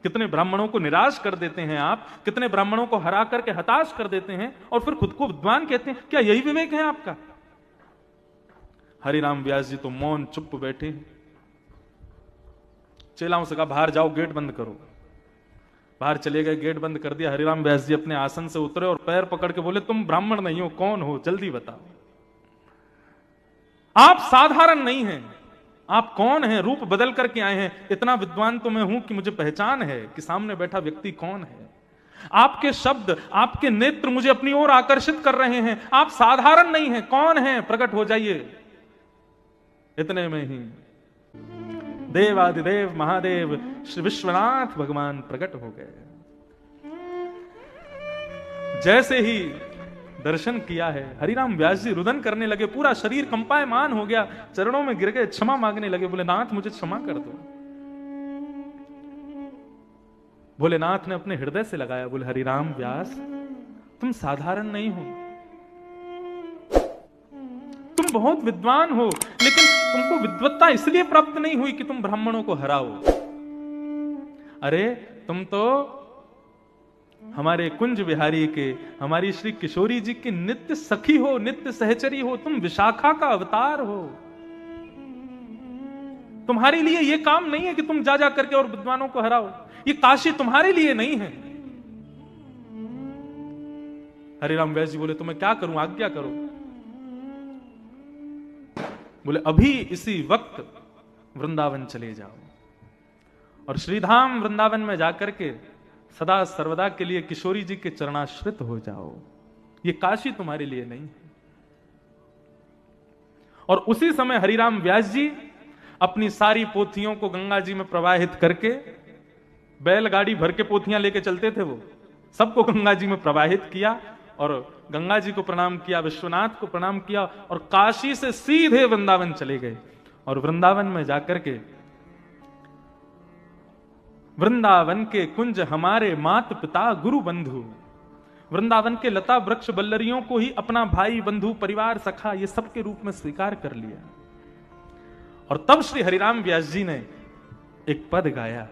कितने ब्राह्मणों को निराश कर देते हैं आप, कितने ब्राह्मणों को हरा करके हताश कर देते हैं और फिर खुद को विद्वान कहते हैं। क्या यही विवेक है आपका? हरिराम व्यास जी तो मौन चुप बैठे। चेलाओं से कहा बाहर जाओ, गेट बंद करो। बाहर चले गए, गेट बंद कर दिया। हरिराम व्यास जी अपने आसन से उतरे और पैर पकड़ के बोले, तुम ब्राह्मण नहीं हो, कौन हो, जल्दी बताओ। आप साधारण नहीं हैं, आप कौन हैं? रूप बदल करके आए हैं। इतना विद्वान तो मैं हूं कि मुझे पहचान है कि सामने बैठा व्यक्ति कौन है। आपके शब्द, आपके नेत्र मुझे अपनी ओर आकर्षित कर रहे हैं। आप साधारण नहीं हैं, कौन हैं? प्रकट हो जाइए। इतने में ही देवादिदेव महादेव श्री विश्वनाथ भगवान प्रकट हो गए। जैसे ही दर्शन किया है, हरिराम व्यास जी रुदन करने लगे, पूरा शरीर कंपायमान हो गया, चरणों में गिर गए, क्षमा मांगने लगे। बोले नाथ मुझे क्षमा कर दो। भोलेनाथ ने अपने हृदय से लगाया, बोले हरिराम व्यास तुम साधारण नहीं हो, तुम बहुत विद्वान हो, लेकिन तुमको विद्वत्ता इसलिए प्राप्त नहीं हुई कि तुम ब्राह्मणों को हराओ। अरे तुम तो हमारे कुंज विहारी के, हमारी श्री किशोरी जी की नित्य सखी हो, नित्य सहचरी हो, तुम विशाखा का अवतार हो। तुम्हारे लिए यह काम नहीं है कि तुम जा करके और विद्वानों को हराओ। ये काशी तुम्हारे लिए नहीं है। हरिराम व्यास जी बोले तो मैं क्या करूं, आज्ञा करो। बोले अभी इसी वक्त वृंदावन चले जाओ और श्रीधाम वृंदावन में जाकर के सदा सर्वदा के लिए किशोरी जी के चरणाश्रित हो जाओ। ये काशी तुम्हारे लिए नहीं है। और उसी समय हरिराम व्यास जी अपनी सारी पोथियों को गंगा जी में प्रवाहित करके, बैलगाड़ी भर के पोथियां लेके चलते थे वो, सबको गंगा जी में प्रवाहित किया और गंगा जी को प्रणाम किया, विश्वनाथ को प्रणाम किया और काशी से सीधे वृंदावन चले गए। और वृंदावन में जाकर के वृंदावन के कुंज हमारे मात पिता गुरु बंधु, वृंदावन के लता वृक्ष बल्लरियों को ही अपना भाई बंधु परिवार सखा ये सब के रूप में स्वीकार कर लिया। और तब श्री हरिराम व्यास जी ने एक पद गाया,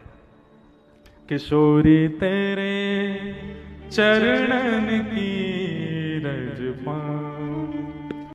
किशोरी तेरे चरणन की रज पाऊं,